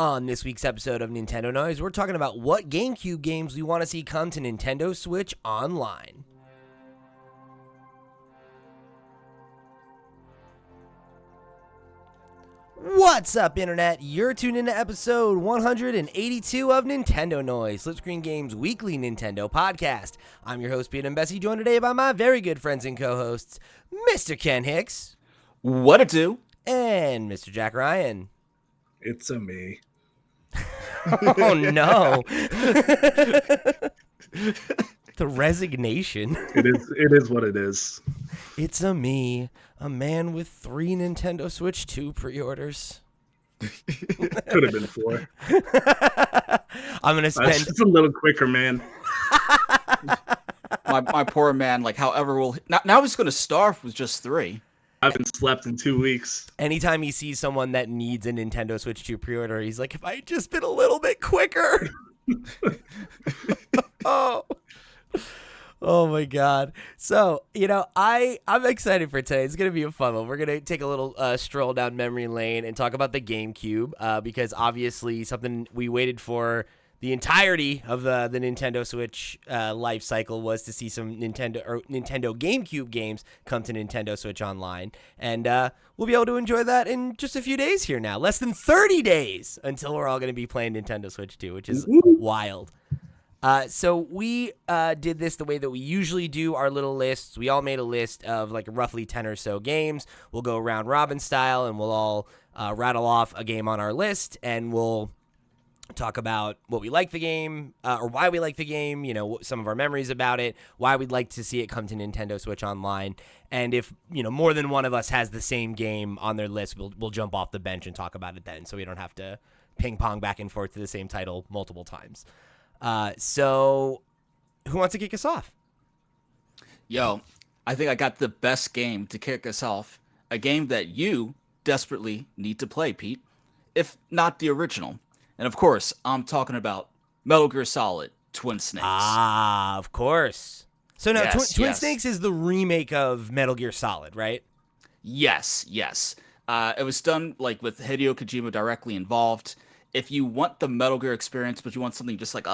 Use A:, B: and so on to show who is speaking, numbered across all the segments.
A: On this week's episode of Nintendo Noise, we're talking about what GameCube games we want to see come to Nintendo Switch Online. What's up, Internet? You're tuned into episode 182 of Nintendo Noise, Flip Screen Games' weekly Nintendo podcast. I'm your host, Pete and Bessie, joined today by my very good friends and co-hosts, Mr. Ken Hicks.
B: What it do?
A: And Mr. Jack Ryan.
C: It's a me.
A: Oh, no. The resignation.
C: It is what it is.
A: It's a me, a man with 3 Nintendo Switch 2 pre-orders.
C: Could have been 4.
A: I'm going to spend...
C: Just a little quicker, man.
B: My poor man, like, however, now he's going to starve with just 3.
C: I haven't slept in 2 weeks.
A: Anytime he sees someone that needs a Nintendo Switch 2 pre-order, he's like, if I had just been a little bit quicker. Oh my God. So, I'm excited for today. It's going to be a fun one. We're going to take a little stroll down memory lane and talk about the GameCube because obviously something we waited for the entirety of the Nintendo Switch life cycle was to see some Nintendo GameCube games come to Nintendo Switch Online. And we'll be able to enjoy that in just a few days here now. Less than 30 days until we're all going to be playing Nintendo Switch 2, which is wild. So we did this the way that we usually do our little lists. We all made a list of like roughly 10 or so games. We'll go round robin style and we'll all rattle off a game on our list and we'll talk about what we like the game or why we like the game, some of our memories about it, why we'd like to see it come to Nintendo Switch Online. And if, more than one of us has the same game on their list, we'll jump off the bench and talk about it then so we don't have to ping pong back and forth to the same title multiple times. So who wants to kick us off?
B: Yo, I think I got the best game to kick us off. A game that you desperately need to play, Pete, if not the original. And of course, I'm talking about Metal Gear Solid Twin Snakes.
A: Ah, of course. So now Twin
B: Yes.
A: Snakes is the remake of Metal Gear Solid, right?
B: Yes. It was done like with Hideo Kojima directly involved. If you want the Metal Gear experience, but you want something just like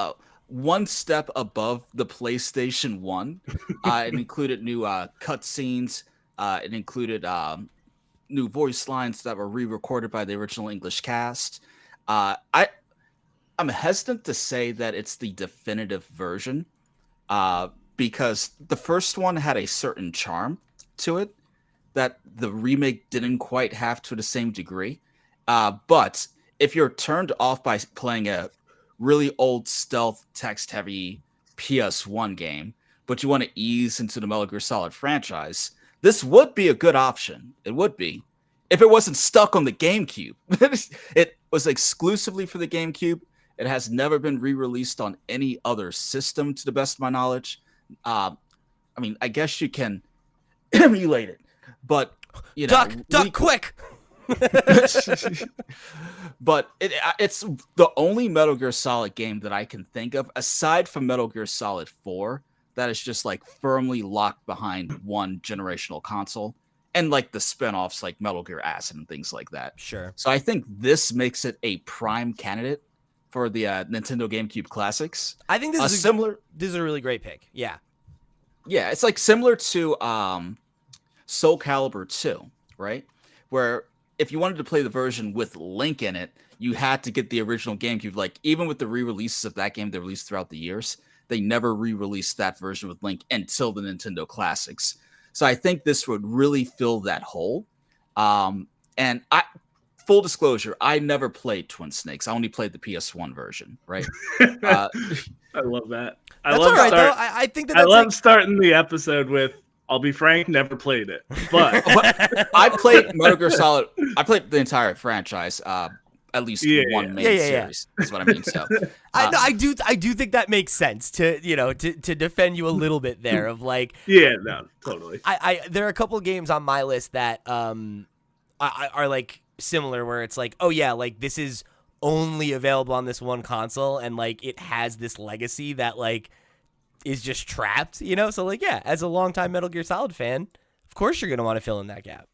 B: one step above the PlayStation 1, it included new cutscenes. It included new voice lines that were re-recorded by the original English cast. I'm hesitant to say that it's the definitive version because the first one had a certain charm to it that the remake didn't quite have to the same degree. But if you're turned off by playing a really old stealth text-heavy PS1 game, but you want to ease into the Metal Gear Solid franchise, this would be a good option. It would be. If it wasn't stuck on the GameCube. It was exclusively for the GameCube. It has never been re-released on any other system, to the best of my knowledge. I guess you can emulate it, but
A: Duck, quick!
B: But it's the only Metal Gear Solid game that I can think of, aside from Metal Gear Solid 4, that is just like firmly locked behind one generational console. And like the spinoffs like Metal Gear Acid and things like that.
A: Sure.
B: So I think this makes it a prime candidate for the Nintendo GameCube Classics.
A: I think this is a really great pick. Yeah.
B: Yeah, it's like similar to Soul Calibur 2, right? Where if you wanted to play the version with Link in it, you had to get the original GameCube. Like even with the re-releases of that game they released throughout the years, they never re-released that version with Link until the Nintendo Classics. So I think this would really fill that hole. And full disclosure, I never played Twin Snakes. I only played the PS1 version, right?
C: I love that.
A: That's all right, though. I think that's
C: love starting the episode with, I'll be frank, never played it. But
B: I played Metal Gear Solid. I played the entire franchise. At least one main series is what I mean. So
A: I do think that makes sense to defend you a little bit there of like
C: totally.
A: There are a couple of games on my list that are like similar where it's like, oh yeah, like this is only available on this one console and like it has this legacy that like is just trapped, so like as a longtime Metal Gear Solid fan, of course you're gonna want to fill in that gap.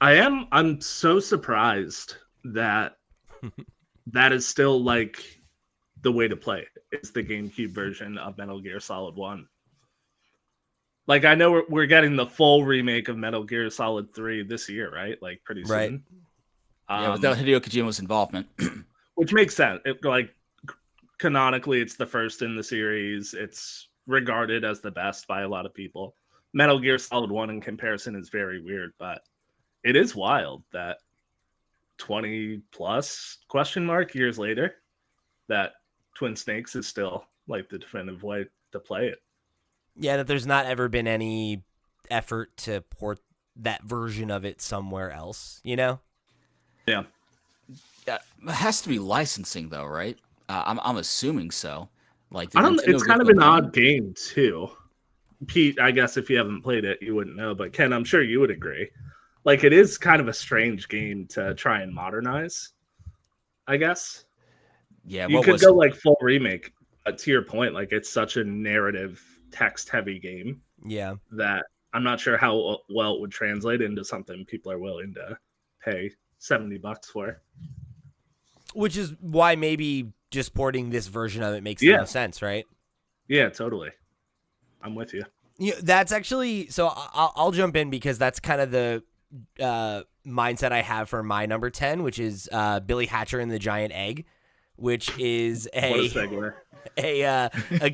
C: I'm so surprised that that is still like the way to play it. It's the GameCube version of Metal Gear Solid 1. Like, I know we're getting the full remake of Metal Gear Solid 3 this year, right? Like, pretty
A: Right.
C: soon.
B: Yeah, without Hideo Kojima's involvement.
C: Which makes sense. Like, canonically, it's the first in the series. It's regarded as the best by a lot of people. Metal Gear Solid 1 in comparison is very weird, but it is wild that 20 plus years later, that Twin Snakes is still like the definitive way to play it.
A: Yeah, that there's not ever been any effort to port that version of it somewhere else, you know?
C: Yeah.
B: It has to be licensing, though, right? I'm assuming so. Like,
C: I don't. It's kind of an odd game too. Pete, I guess if you haven't played it, you wouldn't know. But Ken, I'm sure you would agree. Like, it is kind of a strange game to try and modernize, I guess.
B: Yeah,
C: you could go like full remake. But to your point, like, it's such a narrative, text-heavy game.
A: Yeah.
C: That I'm not sure how well it would translate into something people are willing to pay $70 for.
A: Which is why maybe just porting this version of it makes no sense, right?
C: Yeah, totally. I'm with you.
A: That's actually, so I'll jump in because that's kind of the mindset I have for my number 10, which is Billy Hatcher and the Giant Egg, which is a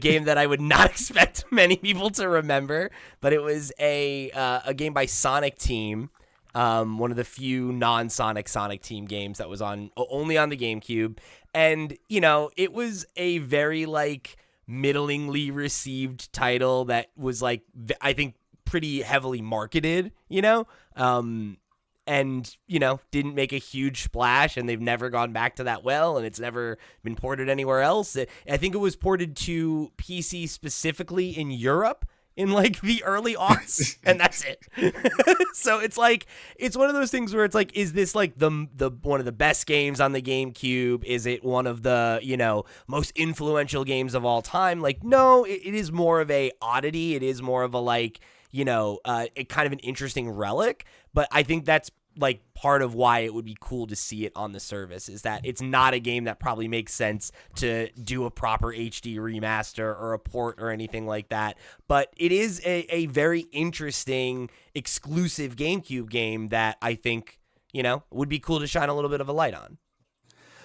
A: game that I would not expect many people to remember, but it was a game by Sonic Team, one of the few non-Sonic Team games that was only on the GameCube, and it was a very like middlingly received title that was like I think pretty heavily marketed, and didn't make a huge splash, and they've never gone back to that well, and it's never been ported anywhere else. I think it was ported to PC specifically in Europe in like the early aughts, and that's it. So it's like, it's one of those things where it's like, is this like the one of the best games on the GameCube? Is it one of the most influential games of all time? Like, no, it is more of a oddity. It is more of a like a kind of an interesting relic. But I think that's like part of why it would be cool to see it on the service, is that it's not a game that probably makes sense to do a proper HD remaster or a port or anything like that. But it is a very interesting exclusive GameCube game that I think, would be cool to shine a little bit of a light on.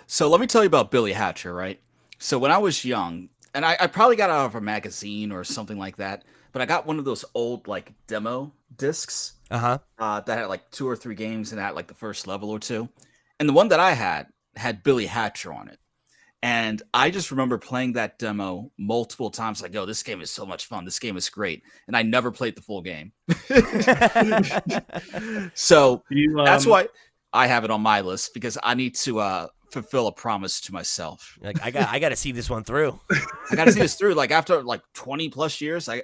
B: So let me tell you about Billy Hatcher, right? So when I was young, and I probably got out of a magazine or something like that, but I got one of those old like demo discs. That had like 2 or 3 games and had like the first level or 2. And the one that I had Billy Hatcher on it. And I just remember playing that demo multiple times, like, oh, this game is so much fun. This game is great. And I never played the full game. So that's why I have it on my list, because I need to fulfill a promise to myself.
A: Like, I got to see this one through.
B: I got to see this through. Like, after like 20 plus years, I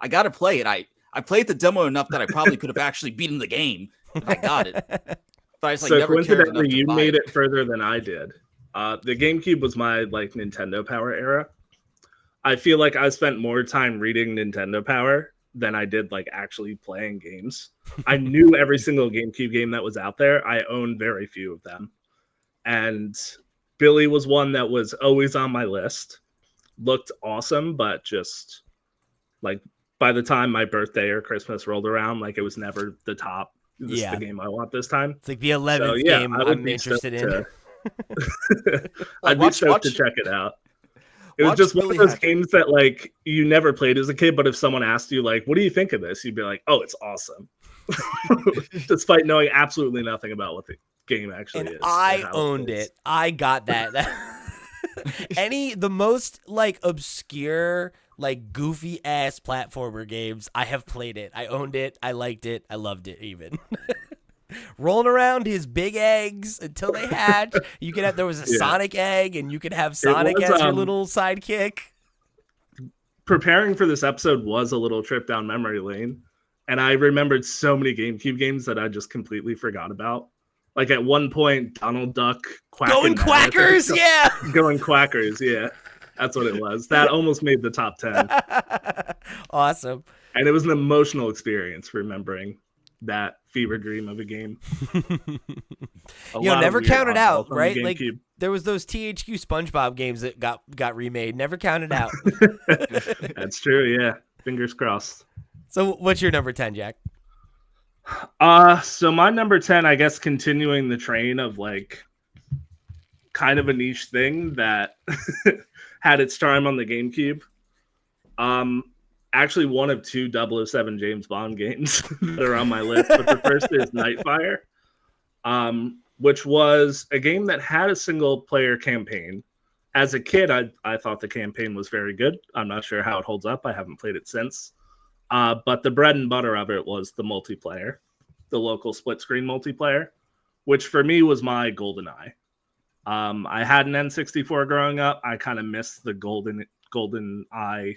B: got to play it. I played the demo enough that I probably could have actually beaten the game if I got it. But I just, like,
C: so
B: never
C: coincidentally, you made
B: it
C: it further than I did. The GameCube was my like Nintendo Power era. I feel like I spent more time reading Nintendo Power than I did like actually playing games. I knew every single GameCube game that was out there. I owned very few of them. And Billy was one that was always on my list. Looked awesome, but just like by the time my birthday or Christmas rolled around, like it was never the top. This is the game I want this time.
A: It's like the 11th game I'm interested in.
C: I'd be stoked to check it out. It was just one of those games that like you never played as a kid, but if someone asked you like, what do you think of this? You'd be like, oh, it's awesome. Despite knowing absolutely nothing about what the game actually is.
A: I owned it. I got that. The most like obscure, like goofy ass platformer games, I have played it. I owned it. I liked it. I loved it even. Rolling around his big eggs until they hatch. There was a Sonic egg, and you could have Sonic as your little sidekick.
C: Preparing for this episode was a little trip down memory lane, and I remembered so many GameCube games that I just completely forgot about. Like at one point, Donald Duck
A: going Quackers,
C: going Quackers, yeah. That's what it was. That almost made the top 10.
A: Awesome.
C: And it was an emotional experience remembering that fever dream of a game.
A: Never count it out,
C: on the
A: right? Like
C: GameCube.
A: there was those THQ SpongeBob games that got remade. Never count it out.
C: That's true. Yeah, fingers crossed.
A: So what's your number 10, Jack?
C: So my number 10, I guess, continuing the train of like kind of a niche thing that had its charm on the GameCube. Actually, one of two 007 James Bond games that are on my list, but the first is Nightfire, which was a game that had a single player campaign. As a kid, I thought the campaign was very good. I'm not sure how it holds up. I haven't played it since. But the bread and butter of it was the multiplayer, the local split screen multiplayer, which for me was my golden eye. I had an N64 growing up. I kind of missed the golden eye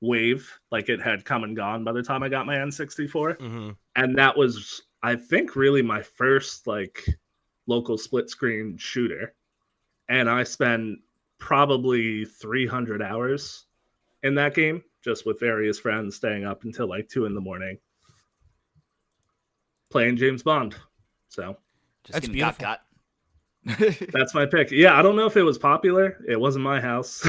C: wave. Like it had come and gone by the time I got my N64.
A: Mm-hmm.
C: And that was, I think, really my first like local split screen shooter. And I spent probably 300 hours in that game, just with various friends staying up until like 2 a.m. playing James Bond. So
A: That's beautiful.
B: Got.
C: That's my pick. Yeah, I don't know if it was popular. It wasn't my house.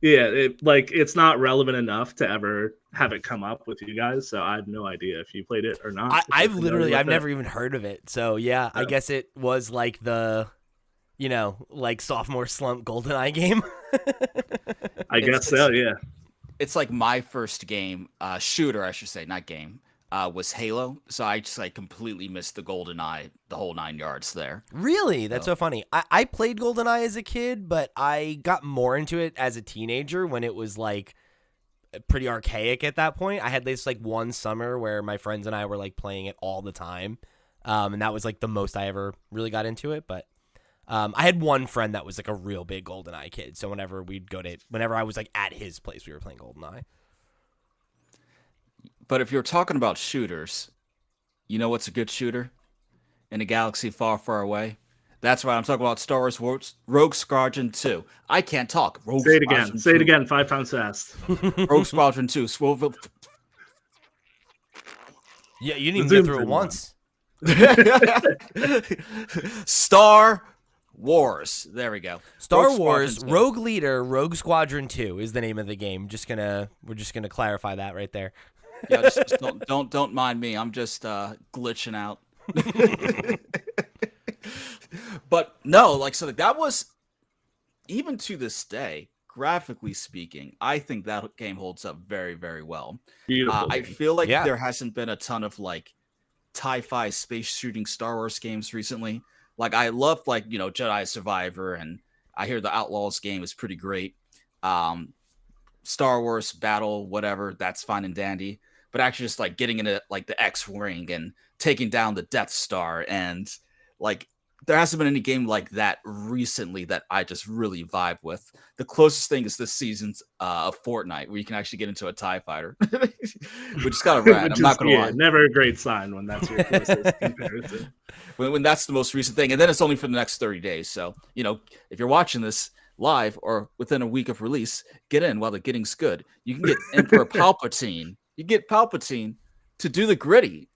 C: It's not relevant enough to ever have it come up with you guys. So I have no idea if you played it or not.
A: I've never even heard of it. So yeah, I guess it was like the, like sophomore slump GoldenEye game.
C: I guess so. Yeah.
B: It's like my first game, shooter, I should say, not game. Was Halo, so I just like completely missed the GoldenEye, the whole 9 yards there.
A: Really? That's so funny. I played GoldenEye as a kid, but I got more into it as a teenager when it was like pretty archaic at that point. I had this like one summer where my friends and I were like playing it all the time, and that was like the most I ever really got into it. But I had one friend that was like a real big GoldenEye kid, so whenever I was like at his place, we were playing GoldenEye.
B: But if you're talking about shooters, you know what's a good shooter? In a galaxy far, far away? That's right, I'm talking about Star Wars Rogue Squadron 2. I can't talk.
C: Say it again 5 times fast.
B: Rogue Squadron 2.
A: Yeah, you didn't even get through it once.
B: Star Wars. There we go.
A: Star Wars Rogue Leader Rogue Squadron 2 is the name of the game. We're just gonna clarify that right there.
B: Yeah, just don't mind me. I'm just glitching out. But no, like so that was, even to this day, graphically speaking, I think that game holds up very, very well.
C: Beautiful.
B: I feel like there hasn't been a ton of like sci-fi space shooting Star Wars games recently. Like I love like Jedi Survivor, and I hear the Outlaws game is pretty great. Star Wars Battle, whatever, that's fine and dandy. But actually just like getting into like the X-Wing and taking down the Death Star, and like there hasn't been any game like that recently that I just really vibe with. The closest thing is this season's of Fortnite, where you can actually get into a TIE fighter, which is kind of rad. I'm not going to lie.
C: Never a great sign when that's your closest comparison.
B: When that's the most recent thing, and then it's only for the next 30 days. So, if you're watching this live or within a week of release, get in while the getting's good. You can get Emperor Palpatine. You get Palpatine to do the gritty.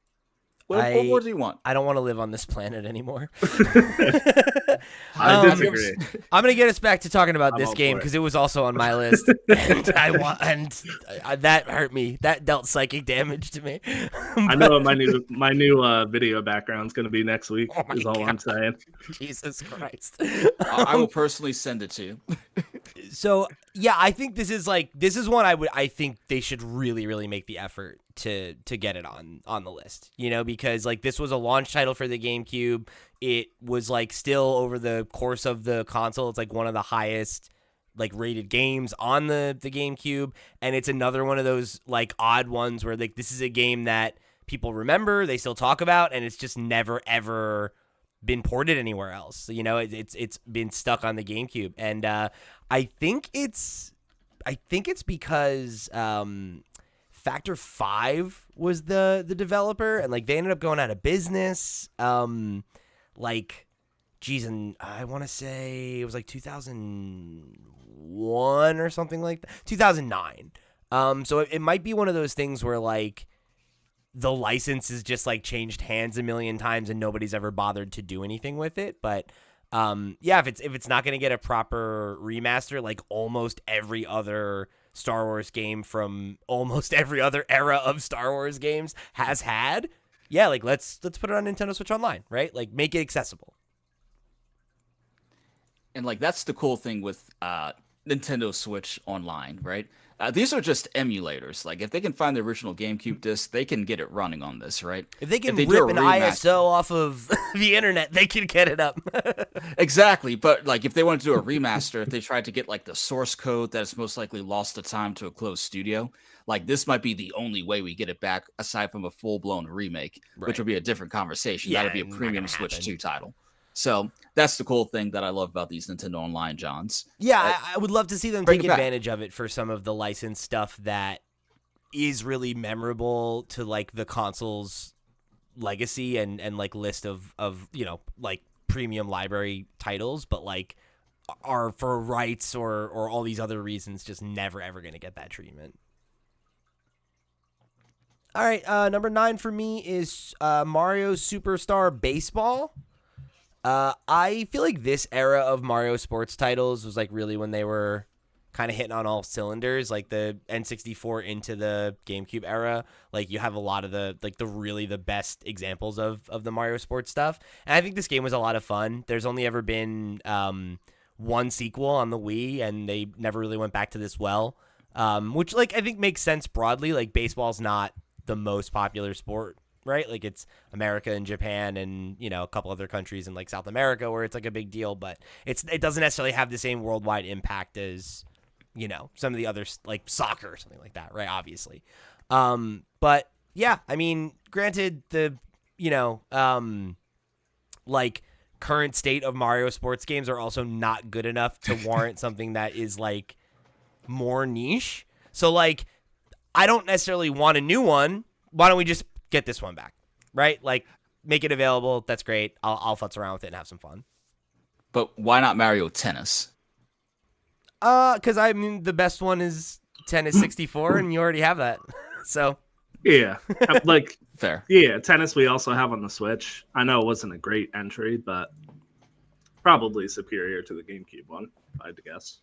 B: What more do you want?
A: I don't want to live on this planet anymor.
C: I disagree.
A: I'm gonna get us back to talking about this game because it was also on my list, and that hurt me. That dealt psychic damage to me.
C: I know what my new video background's gonna be next week. Is all I'm saying.
A: Jesus Christ!
B: I will personally send it to you.
A: So yeah, I think this is one I think they should really, really make the effort to get it on the list, because like this was a launch title for the GameCube. It was like still over the course of the console, it's like one of the highest like rated games on the GameCube, and it's another one of those like odd ones where like this is a game that people remember, they still talk about, and it's just never ever been ported anywhere else. It's been stuck on the GameCube, and I think it's because Factor 5 was the developer, and like they ended up going out of business. And I want to say it was like 2001 or something like that, 2009. So it might be one of those things where like the license has just like changed hands a million times and nobody's ever bothered to do anything with it. But yeah, if it's not going to get a proper remaster, like almost every other Star Wars game from almost every other era of Star Wars games has had, yeah, like let's put it on Nintendo Switch Online, right? Like make it accessible.
B: And like that's the cool thing with Nintendo Switch Online, right? These are just emulators. Like if they can find the original GameCube disc, they can get it running on this, right?
A: If they can
B: do
A: rip
B: a
A: an
B: remaster-
A: ISO off of the internet, they can get it up.
B: Exactly, but like if they wanted to do a remaster, if they tried to get like the source code that's most likely lost to time to a closed studio, like this might be the only way we get it back aside from a full-blown remake,
A: Right.
B: which would be a different conversation.
A: Yeah,
B: That'd be a
A: not
B: premium
A: gonna
B: Switch
A: happen.
B: 2 title. So that's the cool thing that I love about these Nintendo Online Johns.
A: Yeah, I would love to see them
B: bring
A: take
B: it back.
A: advantage of it for some of the licensed stuff that is really memorable to like the console's legacy and like list of like premium library titles, but like are for rights or all these other reasons just never ever going to get that treatment. All right, number 9 for me is Mario Superstar Baseball. I feel like this era of Mario sports titles was like really when they were kind of hitting on all cylinders, like the N64 into the GameCube era. Like you have a lot of the best examples of the Mario sports stuff. And I think this game was a lot of fun. There's only ever been one sequel on the Wii, and they never really went back to this well, which like I think makes sense broadly. Like baseball's not the most popular sport, right? Like it's America and Japan and, a couple other countries in like South America where it's like a big deal, but it doesn't necessarily have the same worldwide impact as, some of the others like soccer or something like that, right? Obviously. But yeah, I mean, granted the, like current state of Mario sports games are also not good enough to warrant something that is like more niche. So like, I don't necessarily want a new one. Why don't we just get this one back, right? Like, make it available. That's great. I'll futz around with it and have some fun.
B: But why not Mario Tennis?
A: Because I mean, the best one is Tennis 64, and you already have that. So
C: Yeah, like
B: Fair.
C: yeah, tennis we also have on the Switch. I know it wasn't a great entry, but probably superior to the GameCube one, I'd guess.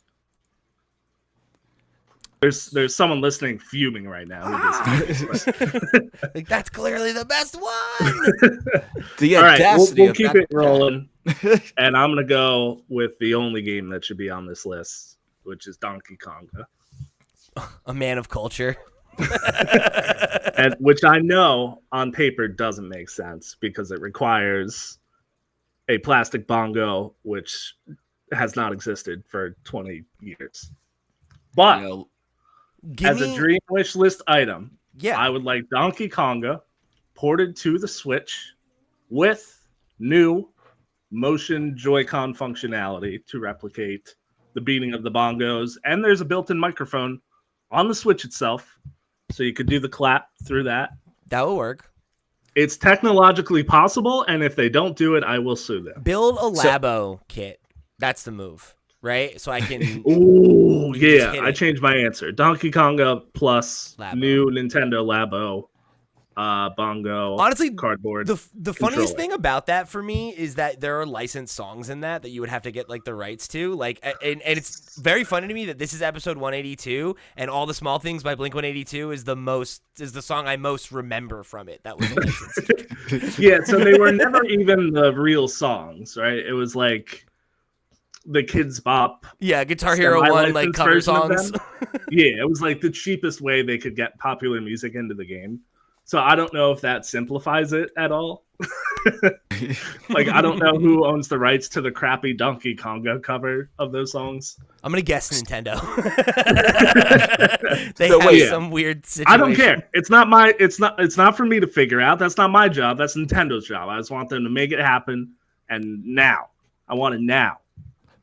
C: There's someone listening fuming right now.
A: like that's clearly the best one.
B: The
C: All right,
B: audacity
C: we'll
B: of
C: keep
B: that
C: it rolling, and I'm gonna go with the only game that should be on this list, which is Donkey Konga,
A: A man of culture.
C: and which I know on paper doesn't make sense because it requires a plastic bongo, which has not existed for 20 years. But
B: You know,
C: as a dream wish list item,
A: yeah,
C: I would like Donkey Konga ported to the Switch with new motion Joy-Con functionality to replicate the beating of the bongos. And there's a built-in microphone on the Switch itself, so you could do the clap through that.
A: that will work.
C: It's technologically possible, and if they don't do it, I will sue them.
A: Build a Labo kit. That's the move, right? So I can.
C: Ooh,
A: You just
C: yeah,
A: hit
C: I
A: it.
C: changed my answer. Donkey Konga plus
A: Labo.
C: new Nintendo Labo, bongo,
A: Honestly,
C: cardboard.
A: the funniest
C: controller.
A: thing about that for me is that there are licensed songs in that you would have to get like the rights to, like, and it's very funny to me that this is episode 182 and All the Small Things by Blink-182 is the song I most remember from it. That was licensed.
C: Yeah, so they were never even the real songs, right? It was like the Kids Bop.
A: Yeah, Guitar Hero 1 like
C: semi-licensed
A: cover
C: version of
A: songs.
C: them. Yeah, it was like the cheapest way they could get popular music into the game. So I don't know if that simplifies it at all. Like, I don't know who owns the rights to the crappy Donkey Konga cover of those songs.
A: I'm gonna guess Nintendo. They
B: So
A: have
B: wait,
A: some weird situation.
C: I don't care. It's not for me to figure out. That's not my job. That's Nintendo's job. I just want them to make it happen. And now. I want it now.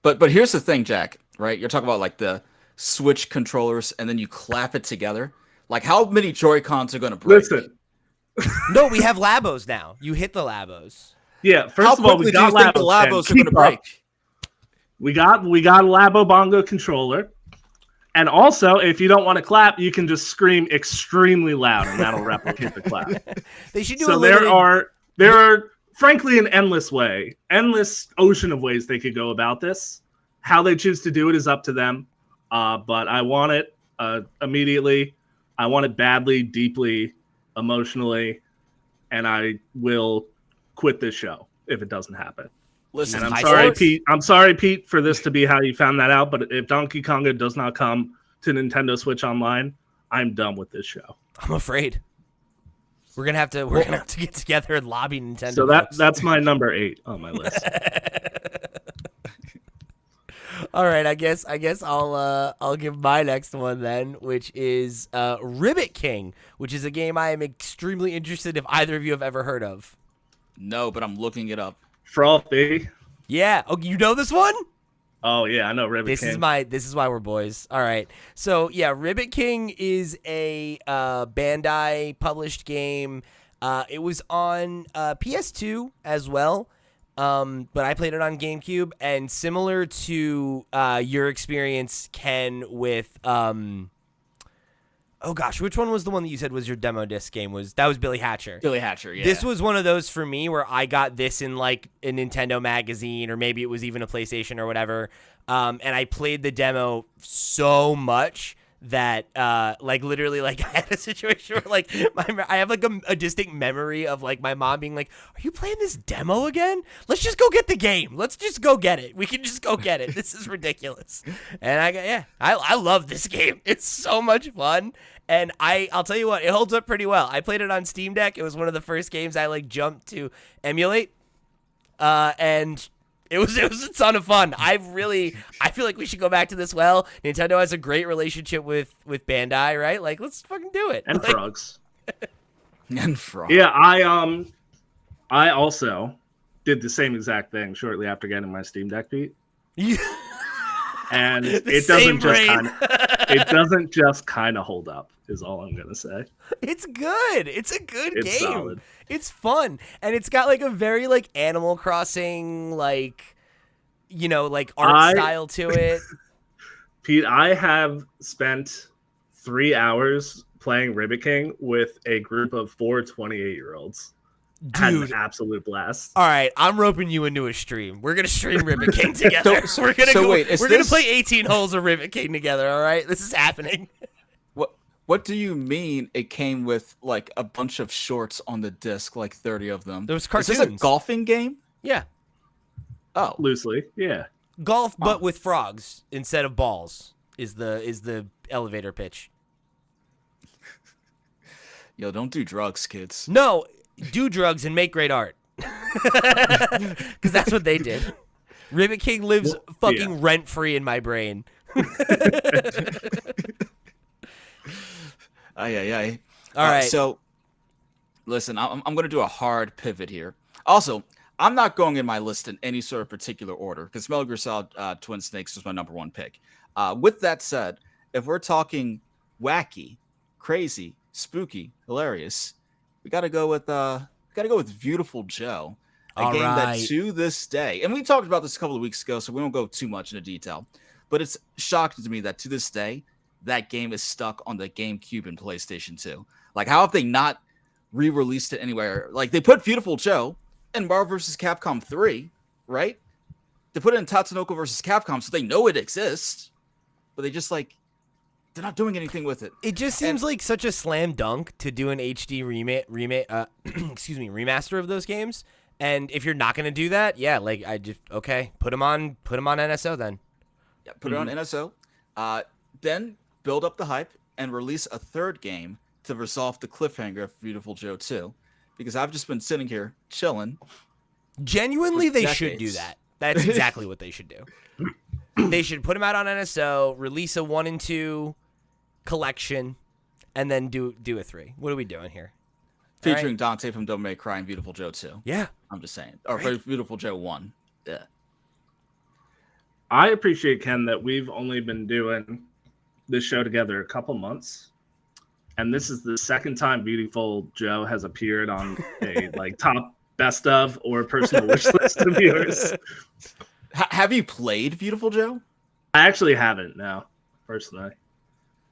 B: But here's the thing, Jack, right? You're talking about like the Switch controllers and then you clap it together. Like how many Joy-Cons are going to break?
C: Listen.
A: No, we have Labos now. You hit the Labos.
C: Yeah, first
B: How
C: of all,
B: quickly
C: we
B: do you
C: got
B: think the
C: Labos.
B: Labos are going to break?
C: We got a Labo Bongo controller. And also, if you don't want to clap, you can just scream extremely loud, and that'll replicate the clap.
A: They should do
C: So
A: a limited...
C: there are frankly an endless ocean of ways they could go about this. How they choose to do it is up to them. But I want it immediately. I want it badly, deeply, emotionally, and I will quit this show if it doesn't happen.
B: Listen,
C: And I'm sorry, Pete. I'm sorry, Pete, for this to be how you found that out. But if Donkey Konga does not come to Nintendo Switch Online, I'm done with this show.
A: I'm afraid we're gonna have to get together and lobby Nintendo.
C: So that's my number 8 on my list.
A: All right, I guess I'll give my next one then, which is Ribbit King, which is a game I am extremely interested if either of you have ever heard of.
B: No, but I'm looking it up.
C: Frothy.
A: Yeah. Oh, you know this one?
C: Oh yeah, I know Ribbit King.
A: This is why we're boys. All right. So yeah, Ribbit King is a Bandai published game. It was on PS2 as well. But I played it on GameCube, and similar to your experience, Ken, with oh gosh, which one was the one that you said was your demo disc game? That was Billy Hatcher.
B: Billy Hatcher, yeah.
A: This was one of those for me where I got this in like a Nintendo magazine, or maybe it was even a PlayStation or whatever. And I played the demo so much that like literally like I had a situation where like I have like a distinct memory of like my mom being like, "Are you playing this demo again? Let's just go get the game. Let's just go get it. We can just go get it. This is ridiculous." And I love this game. It's so much fun. And I'll tell you what, it holds up pretty well. I played it on Steam Deck. It was one of the first games I like jumped to emulate. And it was a ton of fun. I feel like we should go back to this. Well, Nintendo has a great relationship with Bandai, right? Like, let's fucking do it.
C: And
A: like,
C: frogs.
B: And frogs.
C: Yeah, I also did the same exact thing shortly after getting my Steam Deck, Pete. And it doesn't just kind of hold up, is all I'm gonna say.
A: It's good. It's a good game.
C: Solid.
A: It's fun, and it's got like a very like Animal Crossing like, you know, like art style to it.
C: Pete, I have spent 3 hours playing Ribbit King with a group of 4 28-year-olds. Had an absolute blast.
A: All right, I'm roping you into a stream. We're gonna stream Ribbit King together. We're gonna play 18 holes of Ribbit King together. All right, this is happening.
B: What do you mean it came with like a bunch of shorts on the disc, like 30 of them?
A: There was cartoons.
B: Is this a golfing game?
A: Yeah.
C: Oh, loosely, yeah.
A: Golf, but with frogs instead of balls is the elevator pitch.
B: Yo, don't do drugs, kids.
A: No, do drugs and make great art. Because that's what they did. Ribbit King lives fucking rent-free in my brain.
B: Aye.
A: All right.
B: So, listen, I'm going to do a hard pivot here. Also, I'm not going in my list in any sort of particular order because Metal Gear Solid Twin Snakes was my number 1 pick. With that said, if we're talking wacky, crazy, spooky, hilarious, we got to go with Beautiful Joe, a game that to this day, and we talked about this a couple of weeks ago, so we won't go too much into detail, but it's shocking to me that to this day, that game is stuck on the GameCube and PlayStation 2. Like, how have they not re-released it anywhere? Like, they put Beautiful Joe in Marvel vs. Capcom 3, right? They put it in Tatsunoko vs. Capcom, so they know it exists, but they just, like, they're not doing anything with it.
A: It just seems like such a slam dunk to do an HD remaster of those games. And if you're not going to do that, yeah, like, put them on NSO then.
B: Yeah, put it on NSO. Then build up the hype and release a third game to resolve the cliffhanger of Beautiful Joe 2. Because I've just been sitting here chilling.
A: Genuinely, they should do that. That's exactly what they should do. They should put them out on NSO, release a 1 and 2 collection, and then do a 3. What are we doing here?
B: Featuring Dante from Devil May Cry and Beautiful Joe 2.
A: Yeah.
B: I'm just saying. Or Beautiful Joe 1. Yeah.
C: I appreciate, Ken, that we've only been doing this show together a couple months, and this is the second time Beautiful Joe has appeared on a like top best of or personal wish list of yours.
B: Have you played Beautiful Joe?
C: I actually haven't, no, personally.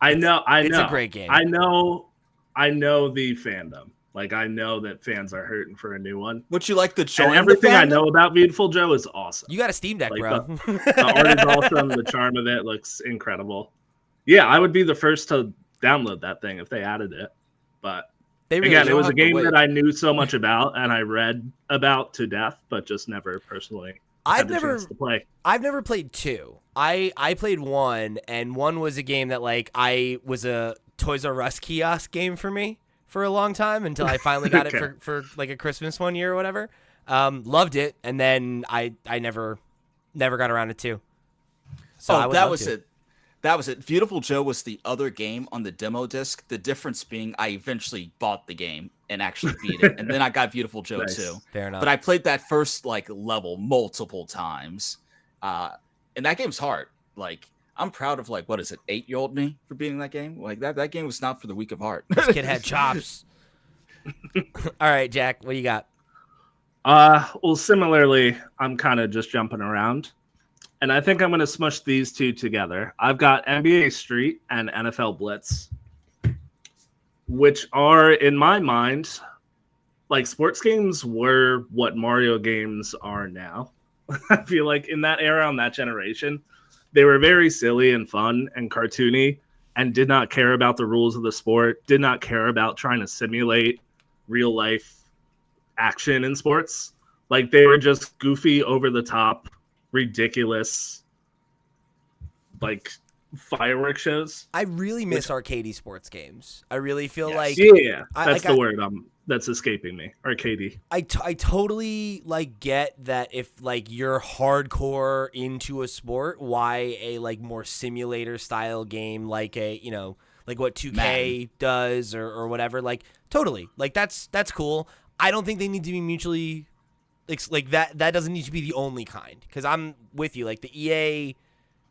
C: I know.
A: It's a great game.
C: I know the fandom. Like, I know that fans are hurting for a new one.
B: Would you like to join
C: And everything
B: the
C: I
B: fandom?
C: know about Beautiful Joe is awesome.
A: You got a Steam Deck,
C: Like,
A: bro.
C: The art is awesome. The charm of it looks incredible. Yeah, I would be the first to download that thing if they added it. But again, it was a game that I knew so much about and I read about to death, but just never personally had the chance to play.
A: I've never played 2. I played 1, and 1 was a game that like I was a Toys R Us kiosk game for me for a long time until I finally got it for like a Christmas one year or whatever. Loved it, and then I never got around to 2. So
B: that was it. That was it. Beautiful Joe was the other game on the demo disc. The difference being I eventually bought the game and actually beat it. And then I got Beautiful Joe
C: Nice.
B: too.
A: Fair enough.
B: But I played that first like level multiple times. And that game's hard. Like, I'm proud of like, what is it, 8-year-old me for beating that game? Like that game was not for the weak of heart.
A: This kid had chops. All right, Jack, what you got?
C: Well, similarly, I'm kind of just jumping around. And I think I'm going to smush these two together. I've got NBA Street and NFL Blitz, which are, in my mind, like sports games were what Mario games are now. I feel like in that era, on that generation, they were very silly and fun and cartoony and did not care about the rules of the sport, did not care about trying to simulate real life action in sports. Like, they were just goofy, over the top, ridiculous, like, fireworks shows.
A: I really miss arcadey sports games. I really feel like
C: that's the word that's escaping me. Arcadey.
A: I totally like get that if like you're hardcore into a sport, why a like more simulator style game like a like what 2K does or whatever, like totally, like that's cool. I don't think they need to be mutually like that doesn't need to be the only kind, because I'm with you. Like the EA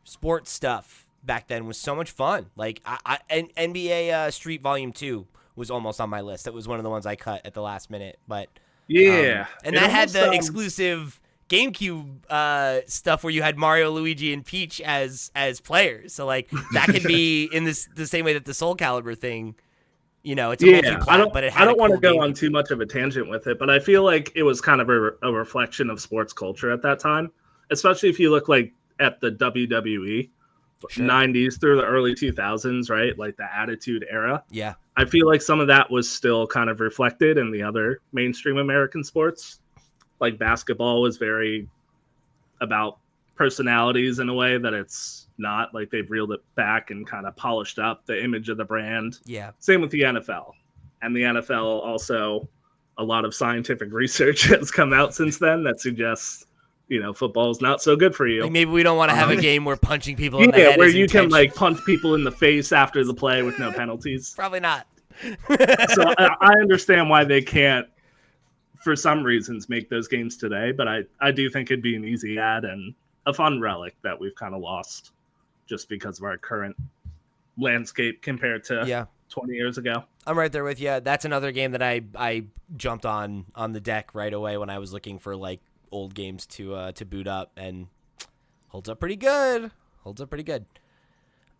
A: sports stuff back then was so much fun. Like and NBA Street Volume 2 was almost on my list. That was one of the ones I cut at the last minute. But and that had the exclusive GameCube stuff where you had Mario, Luigi, and Peach as players. So like that could be in the same way that the Soul Calibur thing. It's a multi-plat, but
C: I don't want to go on too much of a tangent with it, but I feel like it was kind of a reflection of sports culture at that time, especially if you look like at the WWE, sure. 90s through the early 2000s, right? Like the Attitude Era.
A: Yeah.
C: I feel like some of that was still kind of reflected in the other mainstream American sports. Like basketball was very about personalities in a way that it's not. Like they've reeled it back and kind of polished up the image of the brand.
A: Yeah.
C: Same with the NFL. And the NFL also, a lot of scientific research has come out since then that suggests, football is not so good for you.
A: Like maybe we don't want to have a game where punching people in the head
C: where
A: is
C: you
A: intentional.
C: can like punch people in the face after the play with no penalties.
A: Probably not.
C: So I understand why they can't, for some reasons, make those games today. But I do think it'd be an easy add and a fun relic that we've kind of lost just because of our current landscape compared to 20 years ago.
A: I'm right there with you. That's another game that I jumped on the deck right away when I was looking for like old games to boot up, and holds up pretty good.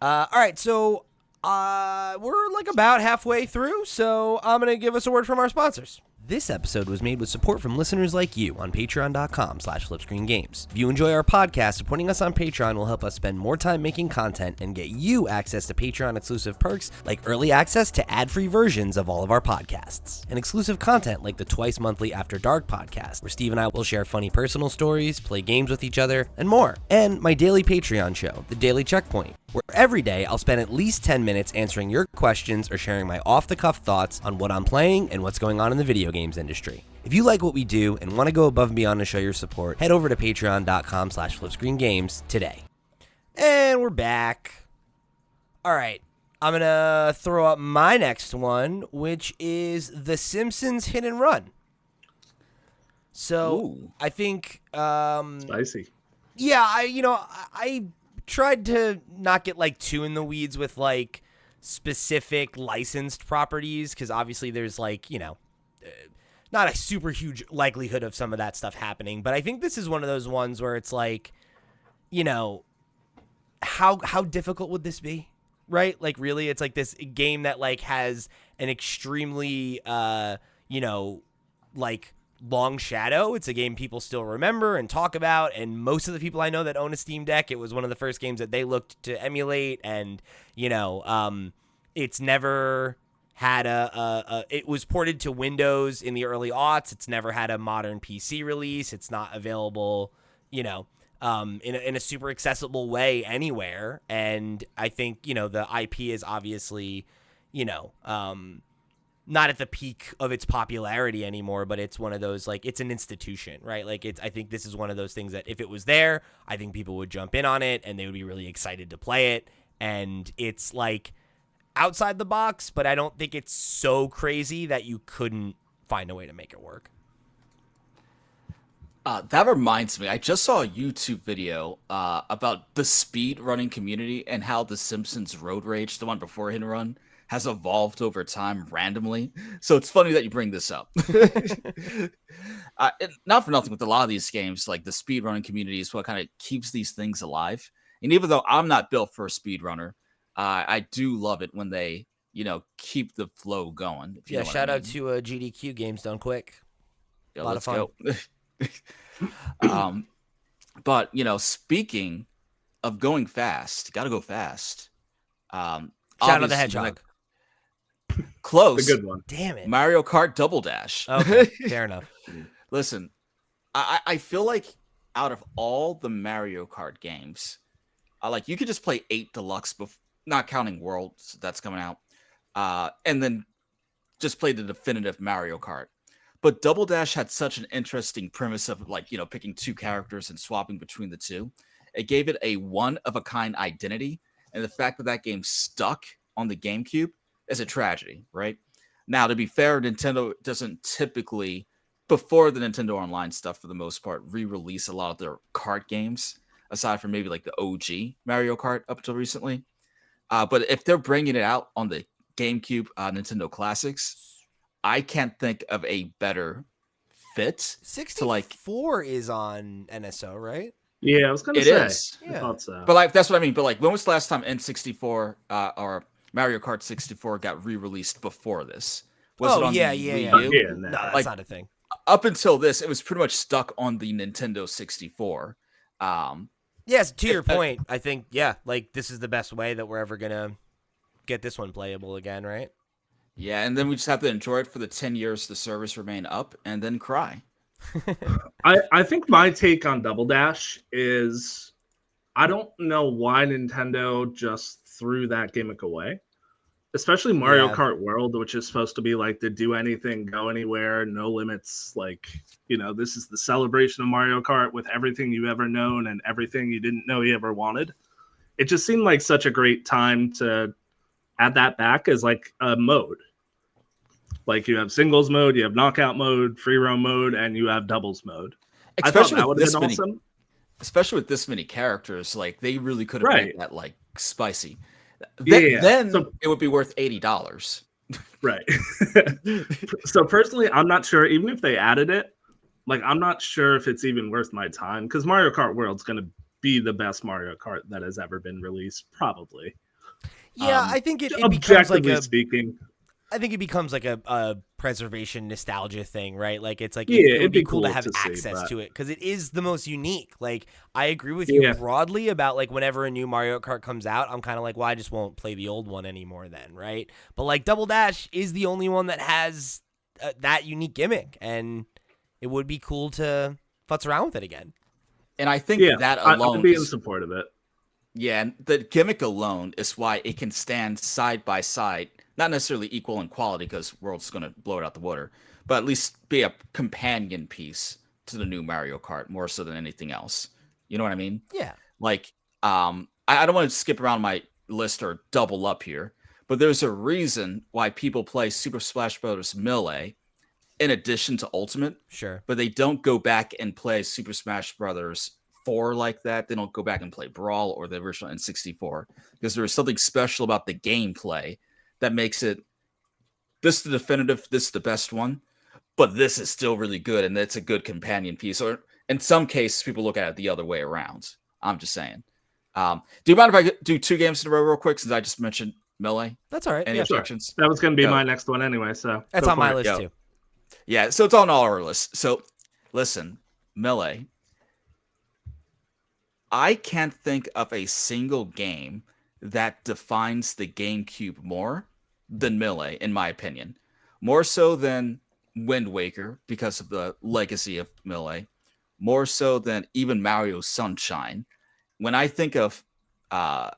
A: All right, so we're like about halfway through, so I'm going to give us a word from our sponsors. This episode was made with support from listeners like you on patreon.com/flipscreengames. If you enjoy our podcast, supporting us on Patreon will help us spend more time making content and get you access to Patreon exclusive perks like early access to ad-free versions of all of our podcasts, and exclusive content like the twice monthly After Dark podcast, where Steve and I will share funny personal stories, play games with each other, and more. And my daily Patreon show, The Daily Checkpoint, where every day I'll spend at least 10 minutes answering your questions or sharing my off-the-cuff thoughts on what I'm playing and what's going on in the video games industry. If you like what we do and want to go above and beyond to show your support, head over to patreon.com/flipscreengames today. And we're back. All right, I'm going to throw up my next one, which is The Simpsons Hit and Run. So
B: Ooh.
A: I think...
C: Spicy.
A: Yeah, I tried to not get like too in the weeds with like specific licensed properties, because obviously there's like, not a super huge likelihood of some of that stuff happening. But I think this is one of those ones where it's like, how difficult would this be? right? Like really, it's like this game that like has an extremely like long shadow. It's a game people still remember and talk about, and most of the people I know that own a Steam Deck, it was one of the first games that they looked to emulate, and it's never had it was ported to Windows in the early aughts. It's never had a modern PC release. It's not available, in a super accessible way anywhere. And I think, the IP is obviously, not at the peak of its popularity anymore, but it's one of those, like, it's an institution, right? Like, I think this is one of those things that if it was there, I think people would jump in on it and they would be really excited to play it. And it's like outside the box, but I don't think it's so crazy that you couldn't find a way to make it work.
B: That reminds me, I just saw a YouTube video about the speed running community and how the Simpsons Road Rage, the one before Hit and Run, has evolved over time randomly. So it's funny that you bring this up. Not for nothing, with a lot of these games, like the speedrunning community is what kind of keeps these things alive. And even though I'm not built for a speedrunner, I do love it when they, keep the flow going. If you know what
A: Shout
B: I
A: out
B: mean.
A: to GDQ Games Done Quick.
B: Yeah,
A: a lot
B: let's
A: of
B: go. But speaking of going fast, gotta go fast.
A: Shout out the Hedgehog.
B: Close.
C: A good one.
A: Damn it.
B: Mario Kart Double Dash.
A: Okay, fair enough.
B: Listen, I feel like out of all the Mario Kart games, you could just play 8 Deluxe, not counting Worlds that's coming out, and then just play the definitive Mario Kart. But Double Dash had such an interesting premise of picking 2 characters and swapping between the two. It gave it a one-of-a-kind identity, and the fact that that game stuck on the GameCube is a tragedy, right? Now, to be fair, Nintendo doesn't typically, before the Nintendo Online stuff for the most part, re-release a lot of their kart games, aside from maybe like the OG Mario Kart up until recently. But if they're bringing it out on the GameCube Nintendo Classics, I can't think of a better fit
A: 64 is on NSO, right?
C: Yeah, I was gonna
B: it
C: say.
B: is.
C: I thought so.
B: But that's what I mean. But when was the last time N64 or Mario Kart 64 got re-released before this? Was it on the Wii U?
C: Yeah,
A: no, that's not a thing.
B: Up until this, it was pretty much stuck on the Nintendo 64.
A: Yes, to your point, I think, this is the best way that we're ever going to get this one playable again, right?
B: Yeah, and then we just have to enjoy it for the 10 years the service remain up and then cry.
C: I think my take on Double Dash is I don't know why Nintendo just threw that gimmick away. Especially Mario Kart World, which is supposed to be like the do anything, go anywhere, no limits. This is the celebration of Mario Kart with everything you've ever known and everything you didn't know you ever wanted. It just seemed like such a great time to add that back as like a mode. Like you have singles mode, you have knockout mode, free roam mode, and you have doubles mode.
B: Especially
C: I thought that would have been awesome.
B: Especially with this many characters, they really could have made that spicy.
C: Then
B: it would be worth $80.
C: Right. So personally, I'm not sure. Even if they added it, I'm not sure if it's even worth my time because Mario Kart World's going to be the best Mario Kart that has ever been released, probably.
A: Yeah, I think it becomes
C: speaking.
A: I think it becomes like a preservation nostalgia thing, right? It's like
C: it
A: would be cool to have access to it because it is the most unique. I agree with you broadly about whenever a new Mario Kart comes out, I'm kind of like, well, I just won't play the old one anymore then, right? But Double Dash is the only one that has that unique gimmick, and it would be cool to futz around with it again.
B: And I think that alone
C: I'd be in support of it.
B: Yeah, and the gimmick alone is why it can stand side by side. Not necessarily equal in quality because World's going to blow it out the water, but at least be a companion piece to the new Mario Kart more so than anything else. You know what I mean?
A: Yeah.
B: I don't want to skip around my list or double up here, but there's a reason why people play Super Smash Bros. Melee in addition to Ultimate.
A: Sure.
B: But they don't go back and play Super Smash Bros. 4 like that. They don't go back and play Brawl or the original N64 because there is something special about the gameplay that makes it this is the definitive, this is the best one, but this is still really good and it's a good companion piece. Or in some cases, people look at it the other way around. I'm just saying. Do you mind if I do 2 games in a row real quick since I just mentioned Melee?
A: That's all right.
B: Any
A: Yeah,
C: Sure.
B: objections?
C: That was going to be
B: Yo.
C: my next one anyway. So
A: that's
C: go
A: on
C: for
A: my
C: it.
A: list
B: Yo.
A: too.
B: Yeah, so it's on all our lists. So listen, Melee. I can't think of a single game that defines the GameCube more than Melee, in my opinion. More so than Wind Waker because of the legacy of Melee. More so than even Mario Sunshine. When I think of uh,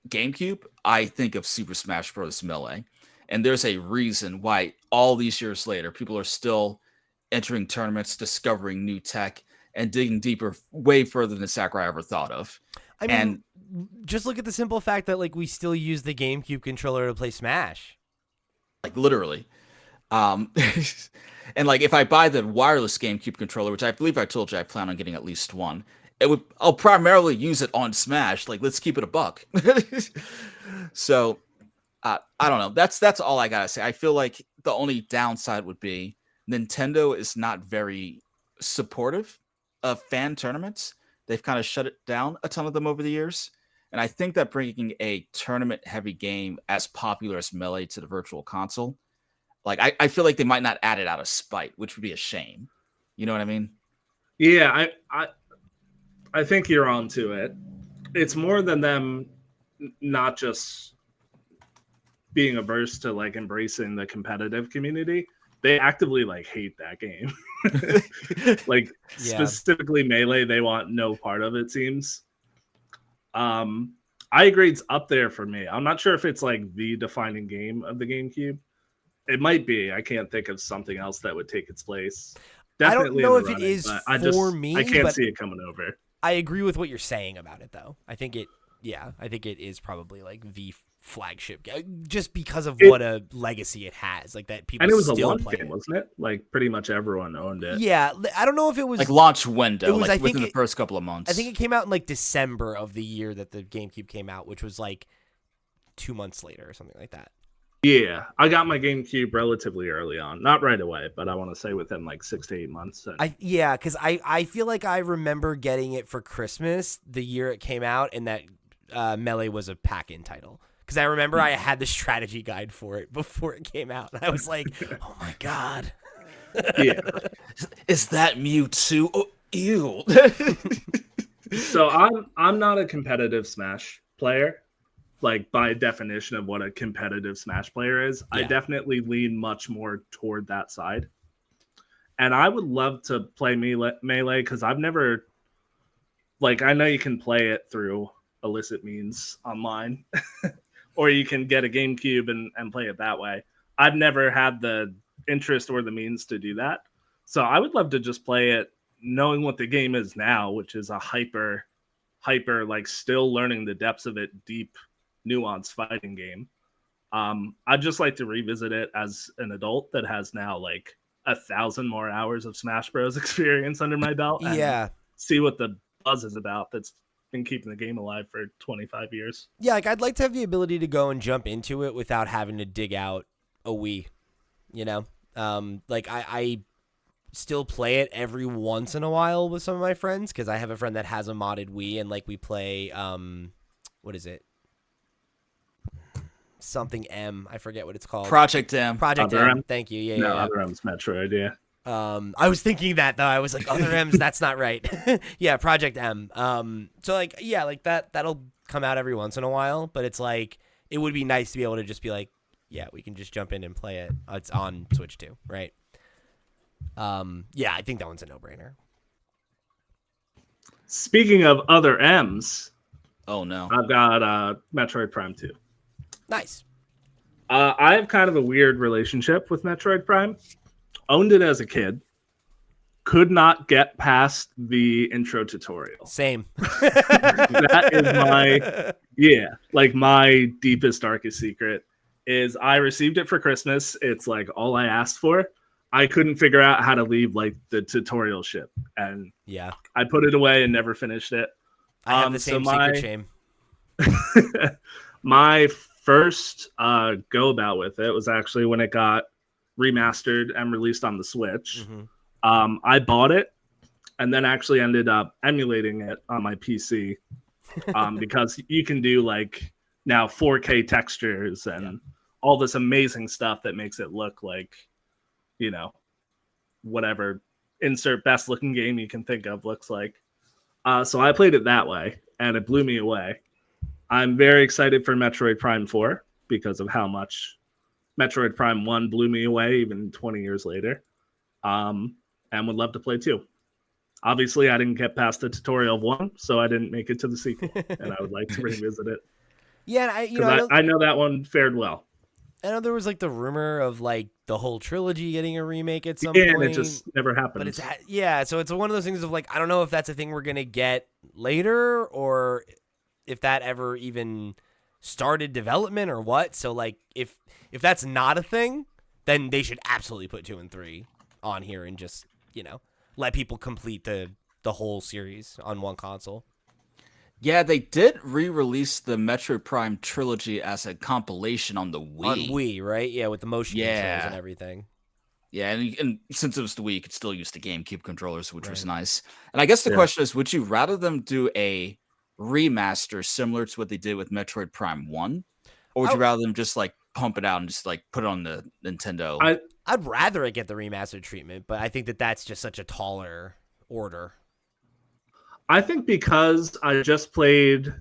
B: GameCube, I think of Super Smash Bros. Melee. And there's a reason why all these years later, people are still entering tournaments, discovering new tech, and digging deeper, way further than Sakurai ever thought of.
A: I mean, just look at the simple fact that like we still use the GameCube controller to play Smash.
B: Like literally. And like if I buy the wireless GameCube controller, which I believe I told you I plan on getting at least one, I'll primarily use it on Smash. Like let's keep it a buck. So I don't know. That's all I gotta say. I feel like the only downside would be Nintendo is not very supportive of fan tournaments. They've kind of shut it down, a ton of them over the years. And I think that bringing a tournament heavy game as popular as Melee to the virtual console, like I feel like they might not add it out of spite, which would be a shame. You know what I mean?
C: Yeah, I think you're onto it. It's more than them not just being averse to like embracing the competitive community. They actively like hate that game. Like specifically Melee, they want no part of it, seems. I agree, it's up there for me. I'm not sure if it's like the defining game of the GameCube. It might be. I can't think of something else that would take its place. Definitely
A: I don't know
C: in the
A: if it
C: running,
A: is
C: but
A: for me.
C: I can't
A: but
C: see it coming over.
A: I agree with what you're saying about it, though. I think it is probably like the flagship game, just because of what a legacy it has, like that people.
C: And it was
A: still
C: a launch
A: play
C: game, wasn't it? Like pretty much everyone owned it.
A: Yeah, I don't know if it was
B: like launch window,
A: it was,
B: like
A: I think
B: within the first couple of months.
A: I think it came out in like December of the year that the GameCube came out, which was like 2 months later or something like that.
C: Yeah, I got my GameCube relatively early on, not right away, but I want to say within like 6 to 8 months.
A: Because I feel like I remember getting it for Christmas the year it came out, and that Melee was a pack-in title. Because I remember I had the strategy guide for it before it came out, and I was like, "Oh my god!"
C: Yeah,
B: is that Mewtwo? Oh, ew.
C: So I'm not a competitive Smash player. Like by definition of what a competitive Smash player is, I definitely lean much more toward that side. And I would love to play Melee because I've never, like, I know you can play it through illicit means online, or you can get a GameCube and play it that way. I've never had the interest or the means to do that. So I would love to just play it knowing what the game is now, which is a hyper, like still learning the depths of it, deep, nuanced fighting game. I'd just like to revisit it as an adult that has now like 1,000 more hours of Smash Bros. Experience under my belt. And see what the buzz is about that's been keeping the game alive for 25 years.
A: Yeah, like I'd like to have the ability to go and jump into it without having to dig out a Wii, you know? Like I still play it every once in a while with some of my friends because I have a friend that has a modded Wii, and like we play, what is it? Something M. I forget what it's called.
B: Project M.
A: Project M. Thank you. Yeah,
C: Other M's Metroid, yeah.
A: I was thinking that though. I was like, other M's, that's not right. Yeah, Project M. So like, yeah, like that'll come out every once in a while, but it's like it would be nice to be able to just be like, yeah, we can just jump in and play it. It's on Switch too, right? Yeah, I think that one's a no-brainer.
C: Speaking of other M's,
B: oh no,
C: I've got Metroid Prime 2.
A: Nice.
C: I have kind of a weird relationship with Metroid Prime. Owned it as a kid. Could not get past the intro tutorial.
A: Same.
C: That is my deepest, darkest secret is I received it for Christmas. It's like all I asked for. I couldn't figure out how to leave like the tutorial ship. And
A: yeah,
C: I put it away and never finished it.
A: I have the same secret shame.
C: My first go about with it was actually when it got remastered and released on the Switch.
A: Mm-hmm.
C: I bought it and then actually ended up emulating it on my PC because you can do like now 4K textures and all this amazing stuff that makes it look like, you know, whatever insert best looking game you can think of looks like. So I played it that way, and it blew me away. I'm very excited for Metroid Prime 4 because of how much Metroid Prime 1 blew me away even 20 years later. And would love to play 2. Obviously, I didn't get past the tutorial of 1, so I didn't make it to the sequel, and I would like to revisit it.
A: Yeah,
C: I know that one fared well.
A: I know there was like the rumor of like the whole trilogy getting a remake at some
C: And
A: point.
C: it just never happened.
A: But so it's one of those things of like, I don't know if that's a thing we're going to get later or if that ever even started development or what. So like if that's not a thing, then they should absolutely put 2 and 3 on here and just, let people complete the whole series on one console.
B: Yeah, they did re-release the Metroid Prime trilogy as a compilation on the Wii.
A: On Wii, right? Yeah, with the motion controls and everything.
B: Yeah, and since it was the Wii, you could still use the GameCube controllers, which was nice. And I guess the question is, would you rather them do a remaster similar to what they did with Metroid Prime 1? Or would you rather them just like pump it out and just like put it on the Nintendo?
A: I'd rather it get the remastered treatment, but I think that's just such a taller order.
C: I think because I just played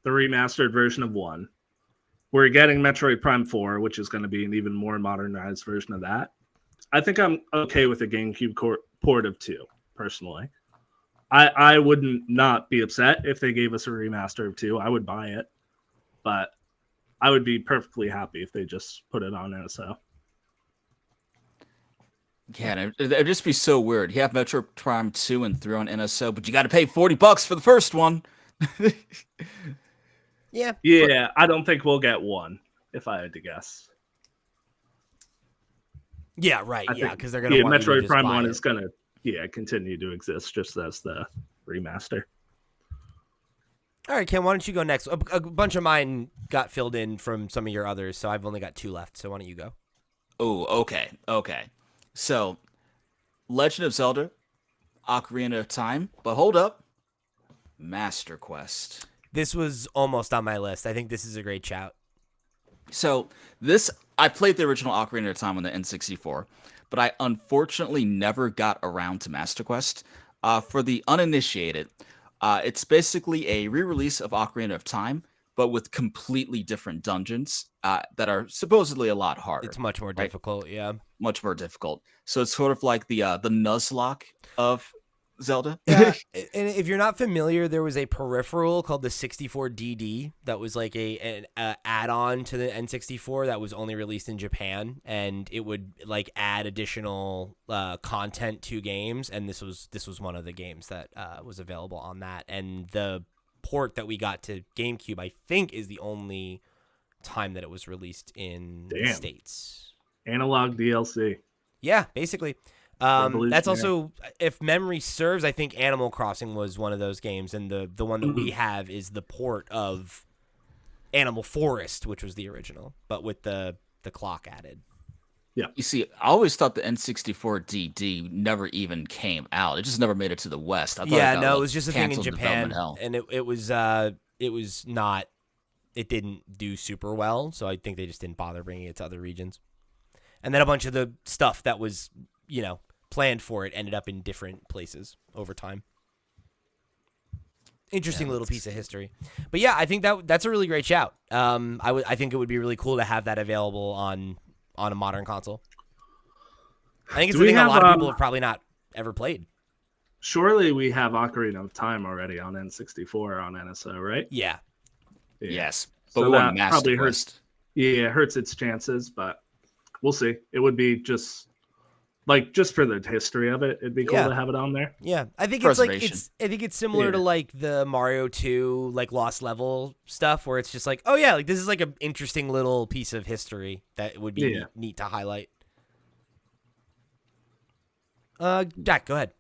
C: the remastered version of 1, we're getting Metroid Prime 4, which is going to be an even more modernized version of that. I think I'm okay with a GameCube port of 2, personally. I wouldn't not be upset if they gave us a remaster of 2. I would buy it, but I would be perfectly happy if they just put it on NSO.
B: Yeah, it'd just be so weird. You have Metroid Prime 2 and 3 on NSO, but you got to pay $40 for the first one.
A: Yeah.
C: Yeah, I don't think we'll get 1, if I had to guess.
A: Yeah, right. Because they're going to want
C: Metroid
A: you to
C: Prime
A: buy
C: 1
A: it.
C: is going to continue to exist just as the remaster.
A: All right, Ken, why don't you go next? A bunch of mine got filled in from some of your others, so I've only got 2 left. So why don't you go?
B: Oh, okay. So, Legend of Zelda, Ocarina of Time, but hold up, Master Quest.
A: This was almost on my list. I think this is a great shout.
B: So, I played the original Ocarina of Time on the N64, but I unfortunately never got around to Master Quest. For the uninitiated, it's basically a re-release of Ocarina of Time, but with completely different dungeons that are supposedly a lot harder.
A: It's much more difficult, yeah.
B: Much more difficult. So it's sort of like the Nuzlocke of Zelda.
A: Yeah, and if you're not familiar, there was a peripheral called the 64DD that was like an add-on to the N64 that was only released in Japan, and it would like add additional content to games, and this was one of the games that was available on that. And the port that we got to GameCube, I think, is the only time that it was released in the States.
C: Analog DLC.
A: Yeah, basically. That's also, if memory serves, I think Animal Crossing was one of those games, and the one that we have is the port of Animal Forest, which was the original, but with the clock added.
B: Yeah. You see, I always thought the N64 DD never even came out. It just never made it to the West. I thought
A: it was just a thing in Japan, and it was not. It didn't do super well, so I think they just didn't bother bringing it to other regions. And then a bunch of the stuff that was, planned for it ended up in different places over time. Interesting little piece of history. But yeah, I think that's a really great shout. I think it would be really cool to have that available on a modern console. I think it's something a lot of people have probably not ever played.
C: Surely we have Ocarina of Time already on N64 on NSO, right?
A: Yeah.
B: Yes.
C: But
B: so
C: that probably hurts. Yeah, it hurts its chances, but we'll see. It would be just for the history of it, it'd be cool to have it on there.
A: Yeah, I think it's similar to like the Mario 2 like Lost Level stuff, where it's just like, oh yeah, like this is like an interesting little piece of history that would be neat to highlight. Jack, go ahead.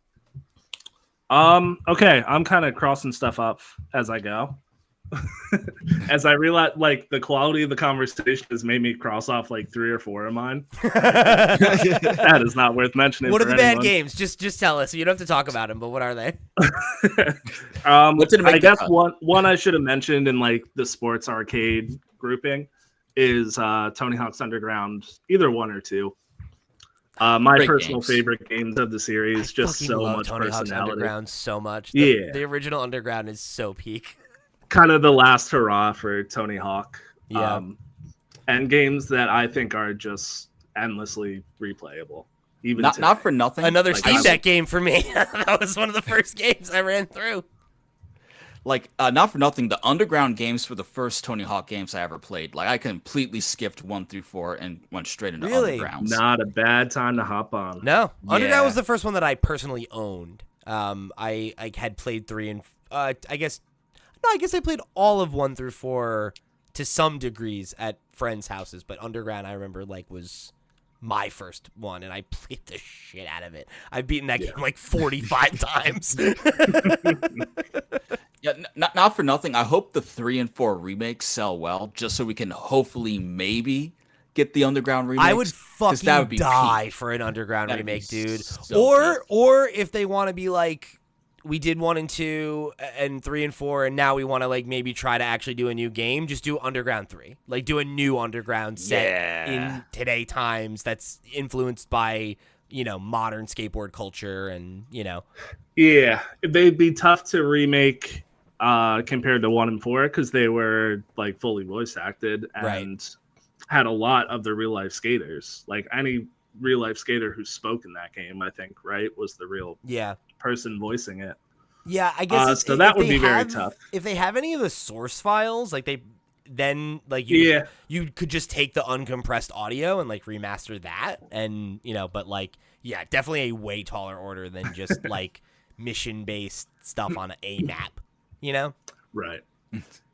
C: Okay, I'm kind of crossing stuff up as I go. As I realized, like the quality of the conversation has made me cross off like 3 or 4 of mine. That is not worth mentioning.
A: What are
C: for
A: the bad
C: anyone.
A: games? Just tell us. You don't have to talk about them, but what are they?
B: What didn't make
C: I
B: the
C: guess
B: cut?
C: one I should have mentioned in like the sports arcade grouping is Tony Hawk's Underground, either 1 or 2. My
B: Great
C: personal
B: games.
C: favorite games of the series,
A: I
C: just
A: fucking
C: so
A: love
C: much
A: Tony Hawk's
C: personality.
A: Underground so much.
C: Yeah.
A: The original Underground is so peak.
C: Kind of the last hurrah for Tony Hawk.
A: Yeah.
C: And games that I think are just endlessly replayable. Even
B: Not
C: today.
B: for nothing.
A: Another
B: like,
A: Steam Deck game for me. That was one of the first games I ran through.
B: Like, not for nothing, the Underground games were the first Tony Hawk games I ever played. Like, I completely skipped 1 through 4 and went straight into
A: Really?
B: Undergrounds.
C: Not a bad time to hop on.
A: No, Underground
B: Yeah.
A: was the first one that I personally owned. I had played 3 and I guess I played all of 1 through 4 to some degrees at friends' houses, but Underground I remember like was my first one, and I played the shit out of it. I've beaten that game like 45 times.
B: Yeah, not for nothing. I hope the 3 and 4 remakes sell well, just so we can hopefully maybe get the Underground remakes.
A: I would
B: 'cause that would be
A: die
B: peak.
A: for an Underground
B: That'd be
A: remake, dude.
B: so peak.
A: Or if they want to be like, we did 1 and 2 and 3 and 4, and now we want to like maybe try to actually do a new game. Just do Underground 3. Like do a new Underground set in today times that's influenced by modern skateboard culture and
C: Yeah, they'd be tough to remake compared to 1 and 4 because they were like fully voice acted and had a lot of the real life skaters. Like any real life skater who spoke in that game, I think, right, was the real person voicing it.
A: Yeah, I guess
C: so that would be very tough.
A: If they have any of the source files, like you could just take the uncompressed audio and like remaster that, and but like definitely a way taller order than just like mission based stuff on a map,
C: Right.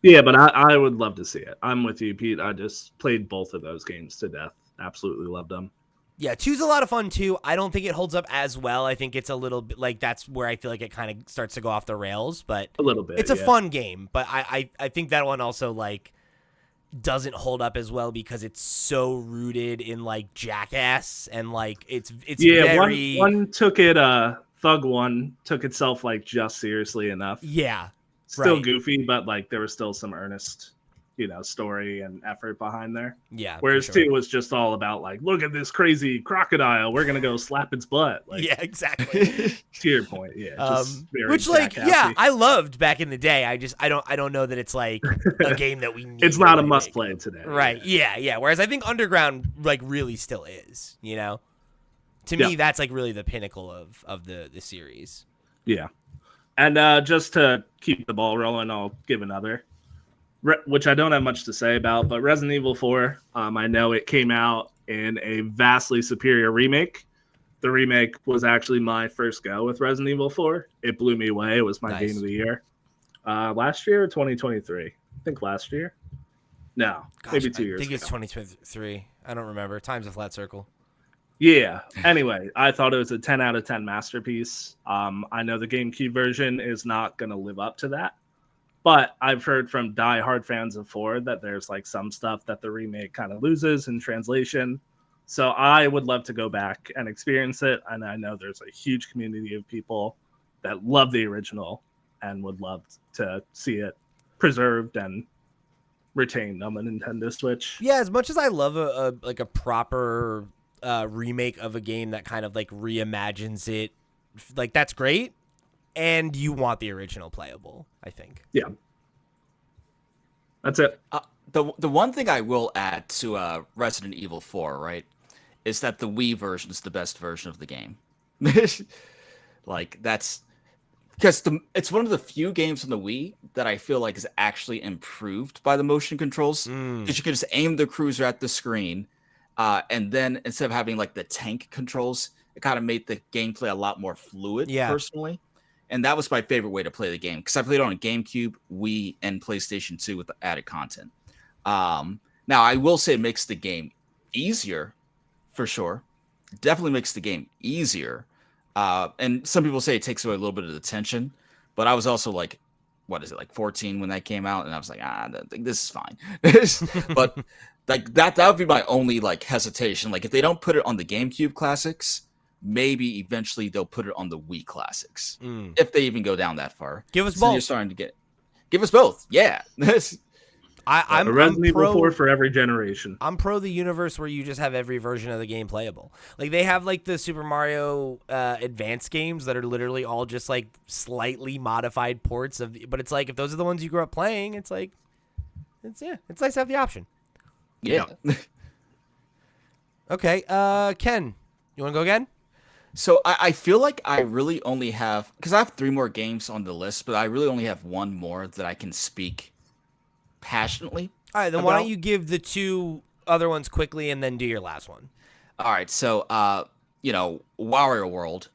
C: Yeah, but I would love to see it. I'm with you, Pete. I just played both of those games to death. Absolutely loved them.
A: Yeah, 2's a lot of fun too. I don't think it holds up as well. I think it's a little bit like that's where I feel like it kind of starts to go off the rails, but
C: a little bit.
A: It's a fun game, but I think that one also like doesn't hold up as well because it's so rooted in like Jackass and like it's very
C: one took it Thug 1 took itself like just seriously enough.
A: Yeah.
C: Still goofy, but like there was still some earnest, story and effort behind there.
A: Yeah.
C: Whereas 2 was just all about like, look at this crazy crocodile. We're gonna go slap its butt. Like,
A: yeah, exactly.
C: To your point, yeah. Just very
A: which like,
C: jackassy.
A: I loved back in the day. I don't know that it's like a game that we need.
C: It's not a must play today.
A: Right. Yeah. Whereas I think Underground like really still is. To me, that's like really the pinnacle of the series.
C: Yeah. And just to keep the ball rolling, I'll give another, which I don't have much to say about, but Resident Evil 4, I know it came out in a vastly superior remake. The remake was actually my first go with Resident Evil 4. It blew me away. It was my game of the year. Last year or 2023? I think last year. No, maybe 2 years ago.
A: I think it's 2023. I don't remember. Time's a flat circle.
C: Yeah. Anyway, I thought it was a 10 out of 10 masterpiece. I know the GameCube version is not going to live up to that, but I've heard from die-hard fans of 4 that there's like some stuff that the remake kind of loses in translation. So I would love to go back and experience it. And I know there's a huge community of people that love the original and would love to see it preserved and retained on the Nintendo Switch.
A: Yeah, as much as I love a proper remake of a game that kind of like reimagines it, like that's great, and you want the original playable, I think.
C: Yeah, that's it.
B: The one thing I will add to Resident Evil 4, right, is that the Wii version is the best version of the game. Like that's because it's one of the few games on the Wii that I feel like is actually improved by the motion controls, because you can just aim the cruiser at the screen. And then instead of having like the tank controls, it kind of made the gameplay a lot more fluid, personally. And that was my favorite way to play the game because I played it on GameCube, Wii, and PlayStation 2 with the added content. Now, I will say it makes the game easier, for sure. Definitely makes the game easier. And some people say it takes away a little bit of the tension. But I was also like, what is it, like 14 when that came out, and I was like, this is fine. But like that would be my only like hesitation. Like if they don't put it on the GameCube classics, maybe eventually they'll put it on the Wii classics, if they even go down that far.
A: Give us
B: So
A: both.
B: you're starting to give us both. Yeah.
A: I'm
C: Resident Evil
A: pro
C: 4 for every generation.
A: I'm pro the universe where you just have every version of the game playable. Like they have like the Super Mario Advance games that are literally all just like slightly modified ports of. But it's like if those are the ones you grew up playing, it's like it's nice to have the option.
B: Yeah.
A: Okay, Ken, you want to go again?
B: So I feel like I really only have, because I have 3 more games on the list, but I really only have 1 more that I can speak passionately.
A: All right, then why don't you give the 2 other ones quickly and then do your last one?
B: All right, so Wario World,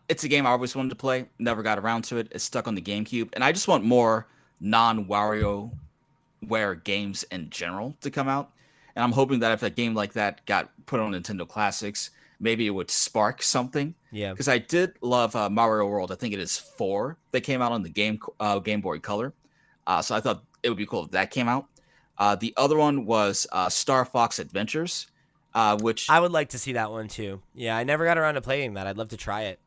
B: it's a game I always wanted to play, never got around to it. It's stuck on the GameCube, and I just want more non-WarioWare games in general to come out. And I'm hoping that if a game like that got put on Nintendo Classics, maybe it would spark something.
A: Yeah.
B: Because I did love Mario World. I think it is 4. They came out on the Game Boy Color. So I thought it would be cool if that came out. The other one was Star Fox Adventures, which
A: I would like to see that one too. Yeah, I never got around to playing that. I'd love to try it.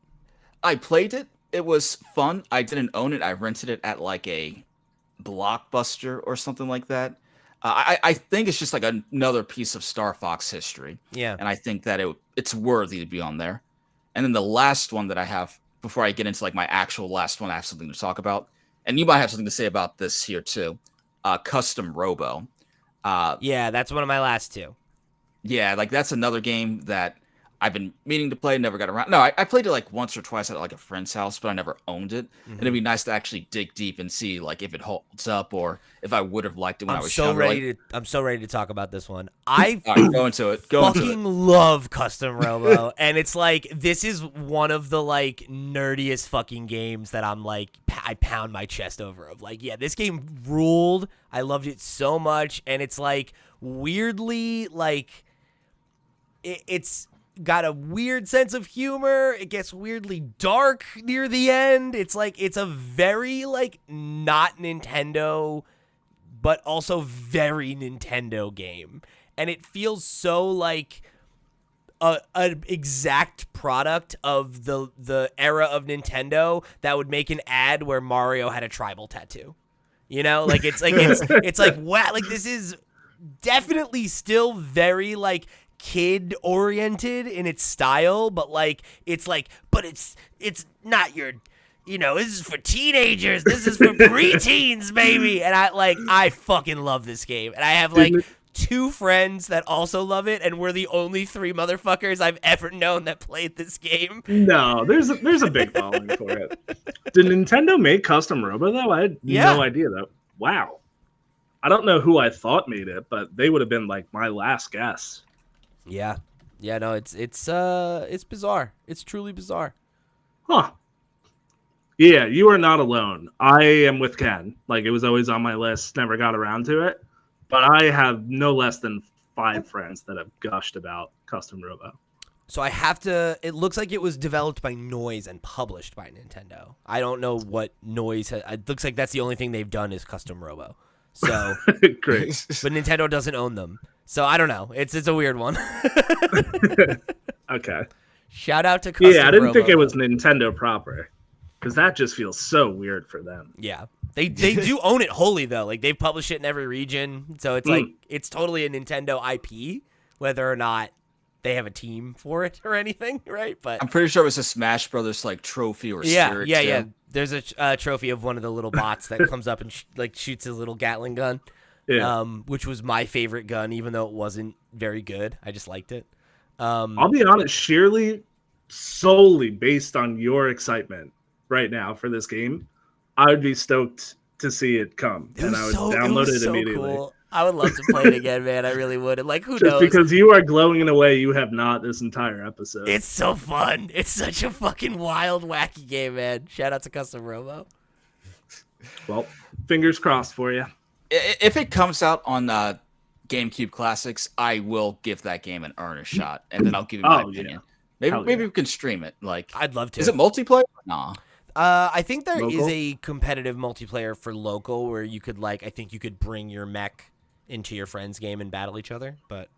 B: I played it. It was fun. I didn't own it. I rented it at like a Blockbuster or something like that. I think it's just like another piece of Star Fox history.
A: Yeah.
B: And I think that it's worthy to be on there. And then the last one that I have, before I get into like my actual last one, I have something to talk about. And you might have something to say about this here too. Custom Robo.
A: Yeah, that's one of my last 2.
B: Yeah, like that's another game that I've been meaning to play, never got around. No, I played it like once or twice at like a friend's house, but I never owned it. And it'd be nice to actually dig deep and see like if it holds up or if I would have liked it when I was younger.
A: I'm so ready to talk about this one. I
B: All right, go into it.
A: fucking love Custom Robo, and it's like this is one of the like nerdiest fucking games that I'm like I pound my chest over. Of like, yeah, this game ruled. I loved it so much, and it's like weirdly like it's got a weird sense of humor. It gets weirdly dark near the end. It's like it's a very like not Nintendo but also very Nintendo game. And it feels so like an exact product of the era of Nintendo that would make an ad where Mario had a tribal tattoo. You know, like it's like wow, like this is definitely still very like kid oriented in its style, but it's not your, this is for teenagers, this is for preteens, baby. And I fucking love this game, and I have like 2 friends that also love it, and we're the only 3 motherfuckers I've ever known that played this game.
C: No, there's a big following for it. Did Nintendo make Custom Robo though? I had no idea though. Wow. I don't know who I thought made it, but they would have been like my last guess.
A: Yeah. Yeah, no, it's bizarre. It's truly bizarre.
C: Huh. Yeah, you are not alone. I am with Ken. Like, it was always on my list, never got around to it. But I have no less than 5 friends that have gushed about Custom Robo.
A: So I have to, it looks like it was developed by Noise and published by Nintendo. I don't know what Noise has, it looks like that's the only thing they've done is Custom Robo. So
C: Great.
A: But Nintendo doesn't own them. So I don't know. It's a weird one.
C: Okay.
A: Shout out to Custom
C: Yeah, I didn't
A: Robo,
C: think it was
A: though.
C: Nintendo proper. Because that just feels so weird for them.
A: Yeah. They do own it wholly, though. Like, they've published it in every region. So it's like, it's totally a Nintendo IP, whether or not they have a team for it or anything, right? But
B: I'm pretty sure it was a Smash Brothers like trophy or
A: yeah,
B: spirit.
A: yeah. There's a trophy of one of the little bots that comes up and shoots his little Gatling gun.
C: Yeah.
A: Which was my favorite gun, even though it wasn't very good. I just liked it.
C: I'll be honest, solely based on your excitement right now for this game, I would be stoked to see it come, and I would download it immediately.
A: Cool. I would love to play it again, man. I really would. And who
C: Just
A: knows?
C: because you are glowing in a way you have not this entire episode.
A: It's so fun. It's such a fucking wild, wacky game, man. Shout out to Custom Robo.
C: Well, fingers crossed for you.
B: If it comes out on GameCube Classics, I will give that game an earnest shot, and then I'll give you my opinion.
C: Yeah.
B: Maybe we can stream it. Like,
A: I'd love to.
B: Is it multiplayer? Nah.
A: I think there is
C: Local?
A: a competitive multiplayer for local where you could I think you could bring your mech into your friend's game and battle each other, but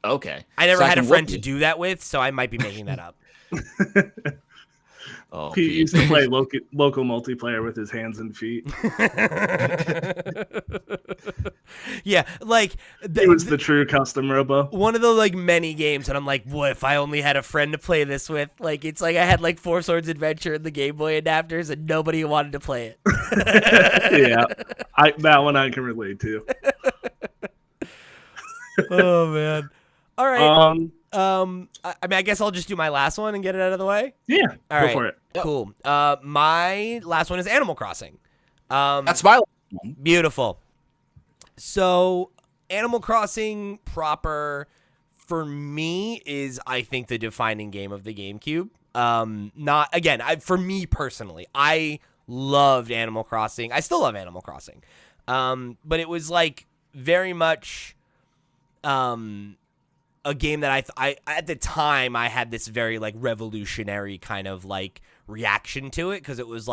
B: Okay.
A: I never
B: So
A: had a
B: can
A: friend
B: whoop
A: to
B: you.
A: do that with, so I might be making that up.
B: Oh,
C: Pete
B: Pete.
C: used to play local multiplayer with his hands and feet.
A: Yeah,
C: He was the true custom robo.
A: one of the many games and I'm like, what if I only had a friend to play this with? It's like I had Four Swords Adventure in the Game Boy adapters and nobody wanted to play it.
C: Yeah, that one I can relate to.
A: Oh man. All right. I mean, I guess I'll just do my last one and get it out of the way.
C: Yeah,
A: All
C: go
A: right.
C: for it.
A: Cool. My last one is Animal Crossing.
B: That's my last one.
A: Beautiful. So, Animal Crossing proper for me is, I think, the defining game of the GameCube. Not again. For me personally, I loved Animal Crossing. I still love Animal Crossing. But it was very much, a game that I at the time I had this very revolutionary kind of reaction to it because it was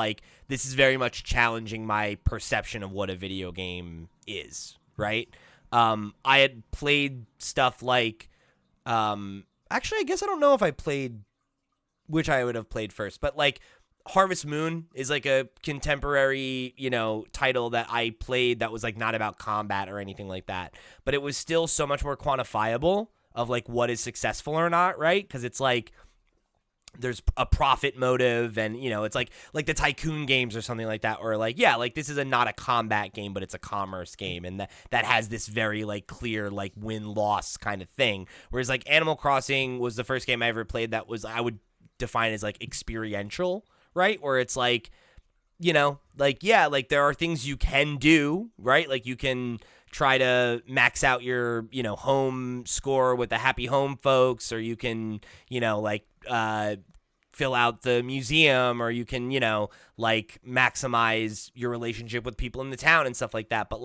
A: this is very much challenging my perception of what a video game is, right? I had played stuff actually I guess I don't know if I played which I would have played first, but Harvest Moon is a contemporary, title that I played that was not about combat or anything like that, but it was still so much more quantifiable of what is successful or not, right? Because it's there's a profit motive and it's like the tycoon games or something like that, or this is not a combat game but it's a commerce game, and that has this very clear win-loss kind of thing, whereas Animal Crossing was the first game I ever played that was I would define as experiential, right? Where it's there are things you can do, right? You can try to max out your, home score with the happy home folks, or you can, fill out the museum, or you can, maximize your relationship with people in the town and stuff like that. But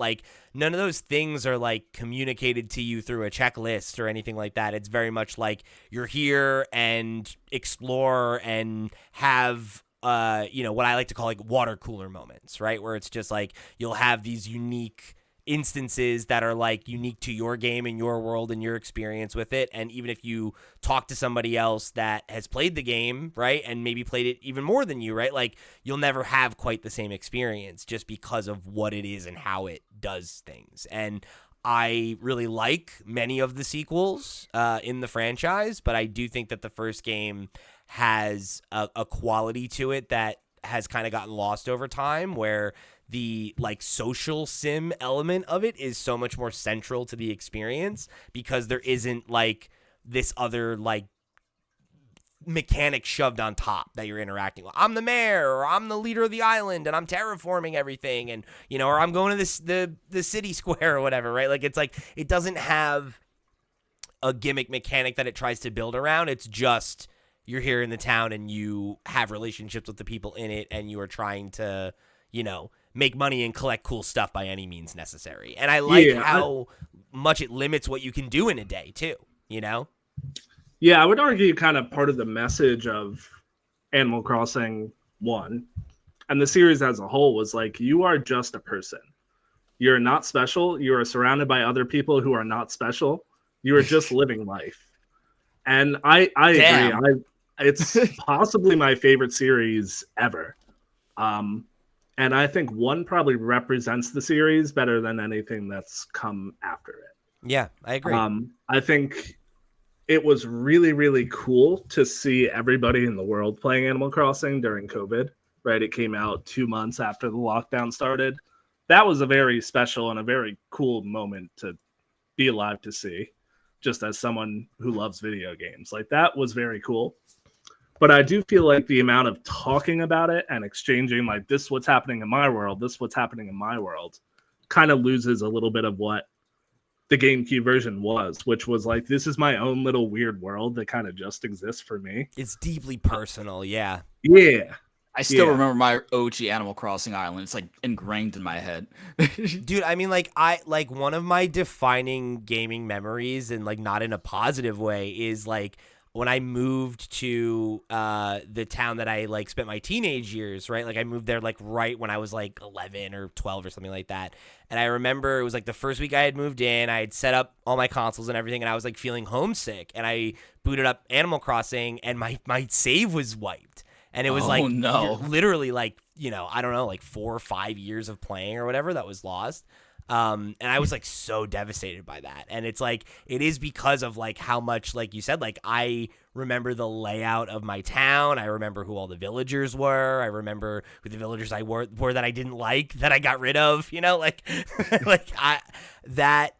A: none of those things are communicated to you through a checklist or anything like that. It's very much you're here and explore and have what I like to call water cooler moments, right? Where it's just you'll have these unique instances that are unique to your game and your world and your experience with it. And even if you talk to somebody else that has played the game, right, and maybe played it even more than you, right, you'll never have quite the same experience just because of what it is and how it does things. And I really like many of the sequels in the franchise, but I do think that the first game has a quality to it that has kind of gotten lost over time, where the social sim element of it is so much more central to the experience because there isn't this other mechanic shoved on top that you're interacting with. I'm the mayor, or I'm the leader of the island and I'm terraforming everything, and or I'm going to the city square or whatever, right? It's it doesn't have a gimmick mechanic that it tries to build around. It's just you're here in the town and you have relationships with the people in it, and you are trying to make money and collect cool stuff by any means necessary. And I like how much it limits what you can do in a day too,
C: Yeah, I would argue kind of part of the message of Animal Crossing 1 and the series as a whole was you are just a person. You're not special. You are surrounded by other people who are not special. You are just living life. And I agree. It's possibly my favorite series ever. And I think 1 probably represents the series better than anything that's come after it.
A: Yeah, I agree.
C: I think it was really, really cool to see everybody in the world playing Animal Crossing during COVID, right? It came out 2 months after the lockdown started. That was a very special and a very cool moment to be alive to see, just as someone who loves video games. That was very cool. But I do feel the amount of talking about it and exchanging this is what's happening in my world, this is what's happening in my world, kind of loses a little bit of what the GameCube version was, which was this is my own little weird world that kind of just exists for me.
A: It's deeply personal, yeah.
C: Yeah.
B: I still remember my OG Animal Crossing island. It's ingrained in my head.
A: Dude, I mean I one of my defining gaming memories, and not in a positive way, is when I moved to the town that I like spent my teenage years, right? Like I moved there like right when I was like 11 or 12 or something like that. And I remember it was like the first week I had moved in, I had set up all my consoles and everything, and I was like feeling homesick. And I booted up Animal Crossing, and my save was wiped. And it was like literally like, you know, I don't know, like 4 or 5 years of playing or whatever that was lost. And I was like so devastated by that. And it's like, it is because of like how much, like you said, like I remember the layout of my town. I remember who all the villagers were. I remember who the villagers I were that I didn't like, that I got rid of, you know, like, that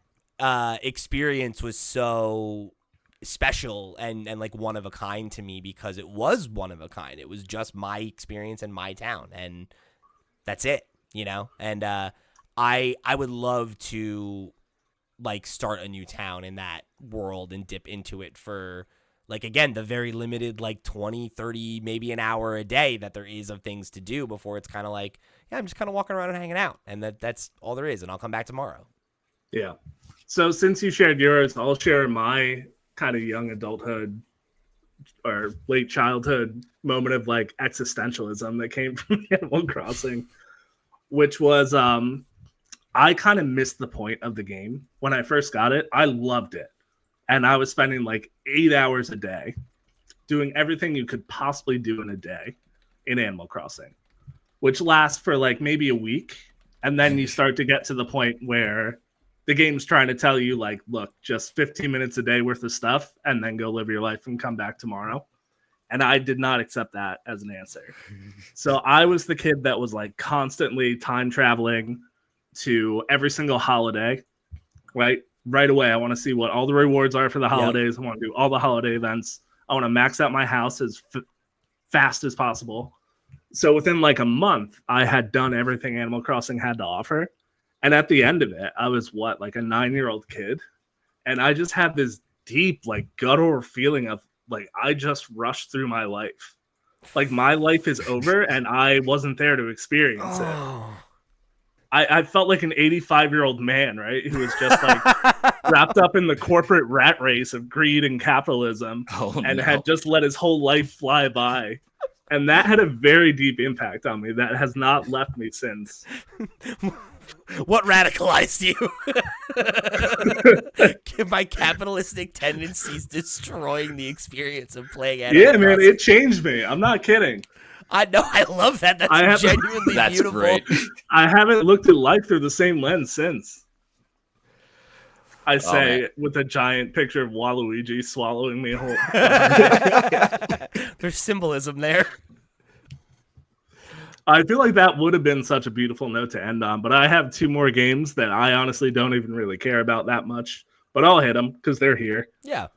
A: experience was so special and like one of a kind to me, because it was one of a kind. It was just my experience in my town, and that's it, you know? And I would love to like start a new town in that world and dip into it for like, again, the very limited like 20, 30, maybe an hour a day that there is of things to do before it's kind of like, yeah, I'm just kind of walking around and hanging out, and that's all there is, and I'll come back tomorrow.
C: Yeah. So since you shared yours, I'll share my kind of young adulthood or late childhood moment of like existentialism that came from Animal Crossing, which was I kind of missed the point of the game when I first got it. I loved it, and I was spending like 8 hours a day doing everything you could possibly do in a day in Animal Crossing, which lasts for like maybe a week, and then you start to get to the point where the game's trying to tell you, like, look, just 15 minutes a day worth of stuff, and then go live your life and come back tomorrow. And I did not accept that as an answer. So I was the kid that was like constantly time traveling to every single holiday, right? Right away. I want to see what all the rewards are for the holidays. Yep. I want to do all the holiday events. I want to max out my house as fast as possible. So within like a month, I had done everything Animal Crossing had to offer. And at the end of it, I was like a 9-year-old kid. And I just had this deep, like guttural feeling of like, I just rushed through my life. Like my life is over and I wasn't there to experience it. I felt like an 85-year-old man, right? Who was just like wrapped up in the corporate rat race of greed and capitalism and had just let his whole life fly by. And that had a very deep impact on me that has not left me since.
A: What radicalized you? My capitalistic tendencies destroying the experience of playing Animal Crossing.
C: Man, it changed me. I'm not kidding.
A: I know. I love that. That's genuinely beautiful.
B: Great.
C: I haven't looked at life through the same lens since. I say with a giant picture of Waluigi swallowing me whole.
A: There's symbolism there.
C: I feel like that would have been such a beautiful note to end on, but I have 2 more games that I honestly don't even really care about that much, but I'll hit them because they're here.
A: Yeah.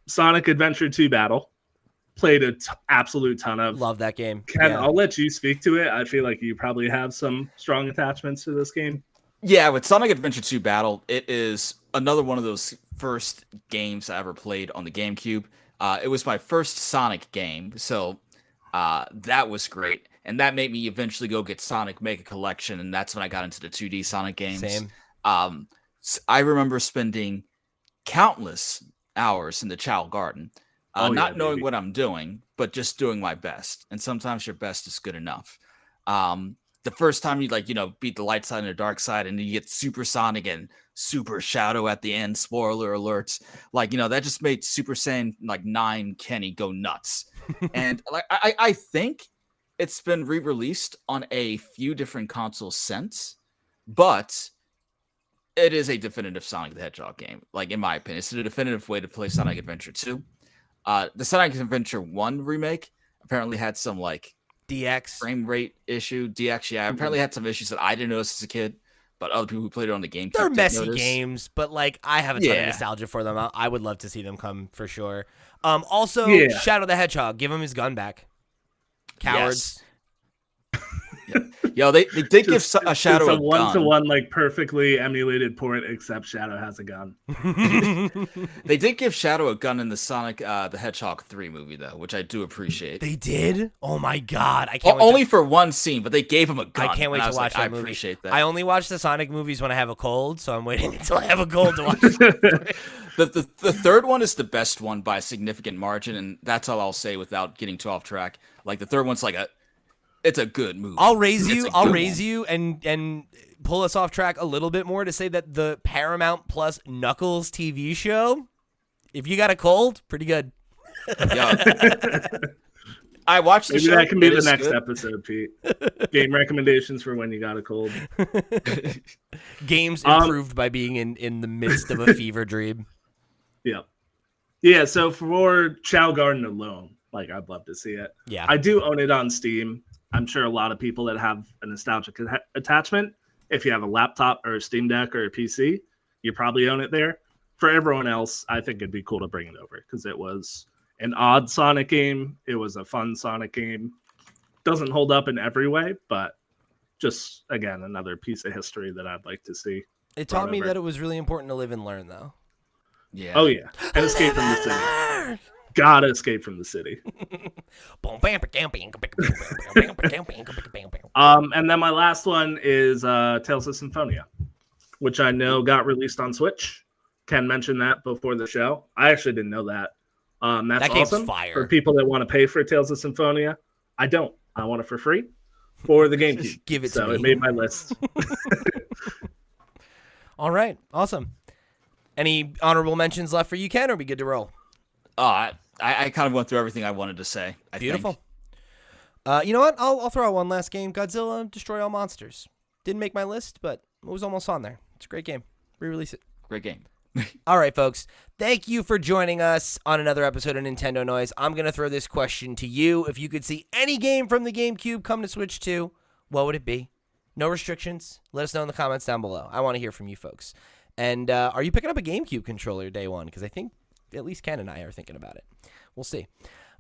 C: Sonic Adventure 2 Battle. Played an absolute ton of.
A: Love that game.
C: Ken, I'll let you speak to it. I feel like you probably have some strong attachments to this game.
B: Yeah, with Sonic Adventure 2 Battle, it is another one of those first games I ever played on the GameCube. It was my first Sonic game, so that was great. And that made me eventually go get Sonic Mega Collection, and that's when I got into the 2D Sonic games.
A: Same.
B: I remember spending countless hours in the Chow Garden. Not knowing what I'm doing, but just doing my best. And sometimes your best is good enough. The first time you beat the light side and the dark side, and you get Super Sonic and Super Shadow at the end, spoiler alerts, that just made Super Saiyan 9 Kenny go nuts. And I think it's been re-released on a few different consoles since, but it is a definitive Sonic the Hedgehog game. In my opinion, it's a definitive way to play Sonic Adventure 2. The Sonic Adventure 1 remake apparently had some
A: DX
B: frame rate issue. DX, yeah, apparently had some issues that I didn't notice as a kid, but other people who played it on the GameCube
A: They're messy
B: notice.
A: games, but I have a ton of nostalgia for them. I would love to see them come for sure. Also, Shadow the Hedgehog, give him his gun back. Cowards.
B: Yes. Yo, they did give a Shadow
C: it's
B: a
C: one-to-one, perfectly emulated port, except Shadow has a gun.
B: They did give Shadow a gun in the Sonic the Hedgehog 3 movie, though, which I do appreciate.
A: They did? Oh my god! I can't.
B: Only for one scene, but they gave him a gun.
A: I can't wait to watch that movie.
B: I appreciate that.
A: I only watch the Sonic movies when I have a cold, so I'm waiting until I have a cold to watch it.
B: The third one is the best one by a significant margin, and that's all I'll say without getting too off track. Like the third one's like it's a good movie.
A: I'll raise
B: It's
A: you.
B: a
A: I'll
B: good
A: raise
B: one.
A: you and pull us off track a little bit more to say that the Paramount Plus Knuckles TV show, if you got a cold, pretty good.
B: Yeah. I watched the
C: Maybe
B: show.
C: that can be
B: It
C: the
B: is
C: next
B: good.
C: episode, Pete. Game recommendations for when you got a cold.
A: Games improved by being in the midst of a fever dream.
C: Yeah. Yeah, so for Chow Garden alone, like I'd love to see it.
A: Yeah.
C: I do own it on Steam. I'm sure a lot of people that have a nostalgic attachment, if you have a laptop or a Steam Deck or a PC, you probably own it there. For everyone else, I think it'd be cool to bring it over because it was an odd Sonic game. It was a fun Sonic game. Doesn't hold up in every way, but just, again, another piece of history that I'd like to see.
A: It taught me
C: over.
A: that it was really important to live and learn, though.
B: Yeah.
C: Oh, yeah. And escape from the city. Gotta escape from the city. And then my last one is Tales of Symphonia, which I know got released on Switch. Ken mentioned that before the show. I actually didn't know that. That's
A: That game's
C: awesome
A: fire.
C: for people that want to pay for Tales of Symphonia. I don't. I want it for free for the GameCube.
A: Give it to
C: so
A: me.
C: it made my list.
A: All right. Awesome. Any honorable mentions left for you, Ken, or are we good to roll?
B: I kind of went through everything I wanted to say. I
A: Beautiful.
B: think.
A: You know what? I'll throw out one last game. Godzilla Destroy All Monsters. Didn't make my list, but it was almost on there. It's a great game. Re-release it.
B: Great game.
A: All right, folks. Thank you for joining us on another episode of Nintendo Noise. I'm going to throw this question to you. If you could see any game from the GameCube come to Switch 2, what would it be? No restrictions. Let us know in the comments down below. I want to hear from you folks. And are you picking up a GameCube controller day one? Because I think at least Ken and I are thinking about it. We'll see.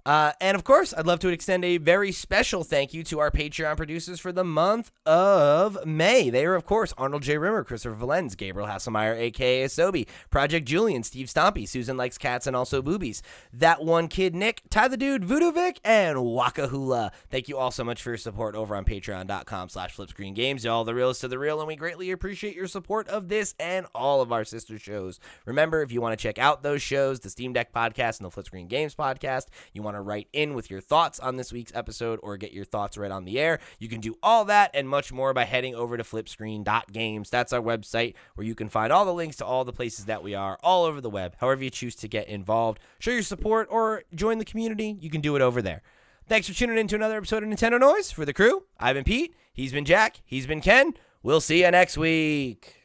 A: And of course, I'd love to extend a very special thank you to our Patreon producers for the month of May. They are, of course, Arnold J. Rimmer, Christopher Valenz, Gabriel Hasselmeyer, a.k.a. Asobi, Project Julian, Steve Stompy, Susan Likes Cats and Also Boobies, That One Kid Nick, Ty the Dude, Voodoo Vic, and Waka Hula. Thank you all so much for your support over on patreon.com/flipscreengames. Y'all the realest of the real, and we greatly appreciate your support of this and all of our sister shows. Remember, if you want to check out those shows, the Steam Deck podcast and the Flip Screen Games podcast, you want to write in with your thoughts on this week's episode or get your thoughts read on the air, you can do all that and much more by heading over to flipscreen.games. That's our website where you can find all the links to all the places that we are all over the web. However you choose to get involved, show your support, or join the community, you can do it over there. Thanks for tuning in to another episode of Nintendo Noise. For the crew, I've been Pete, he's been Jack, he's been Ken. We'll see you next week.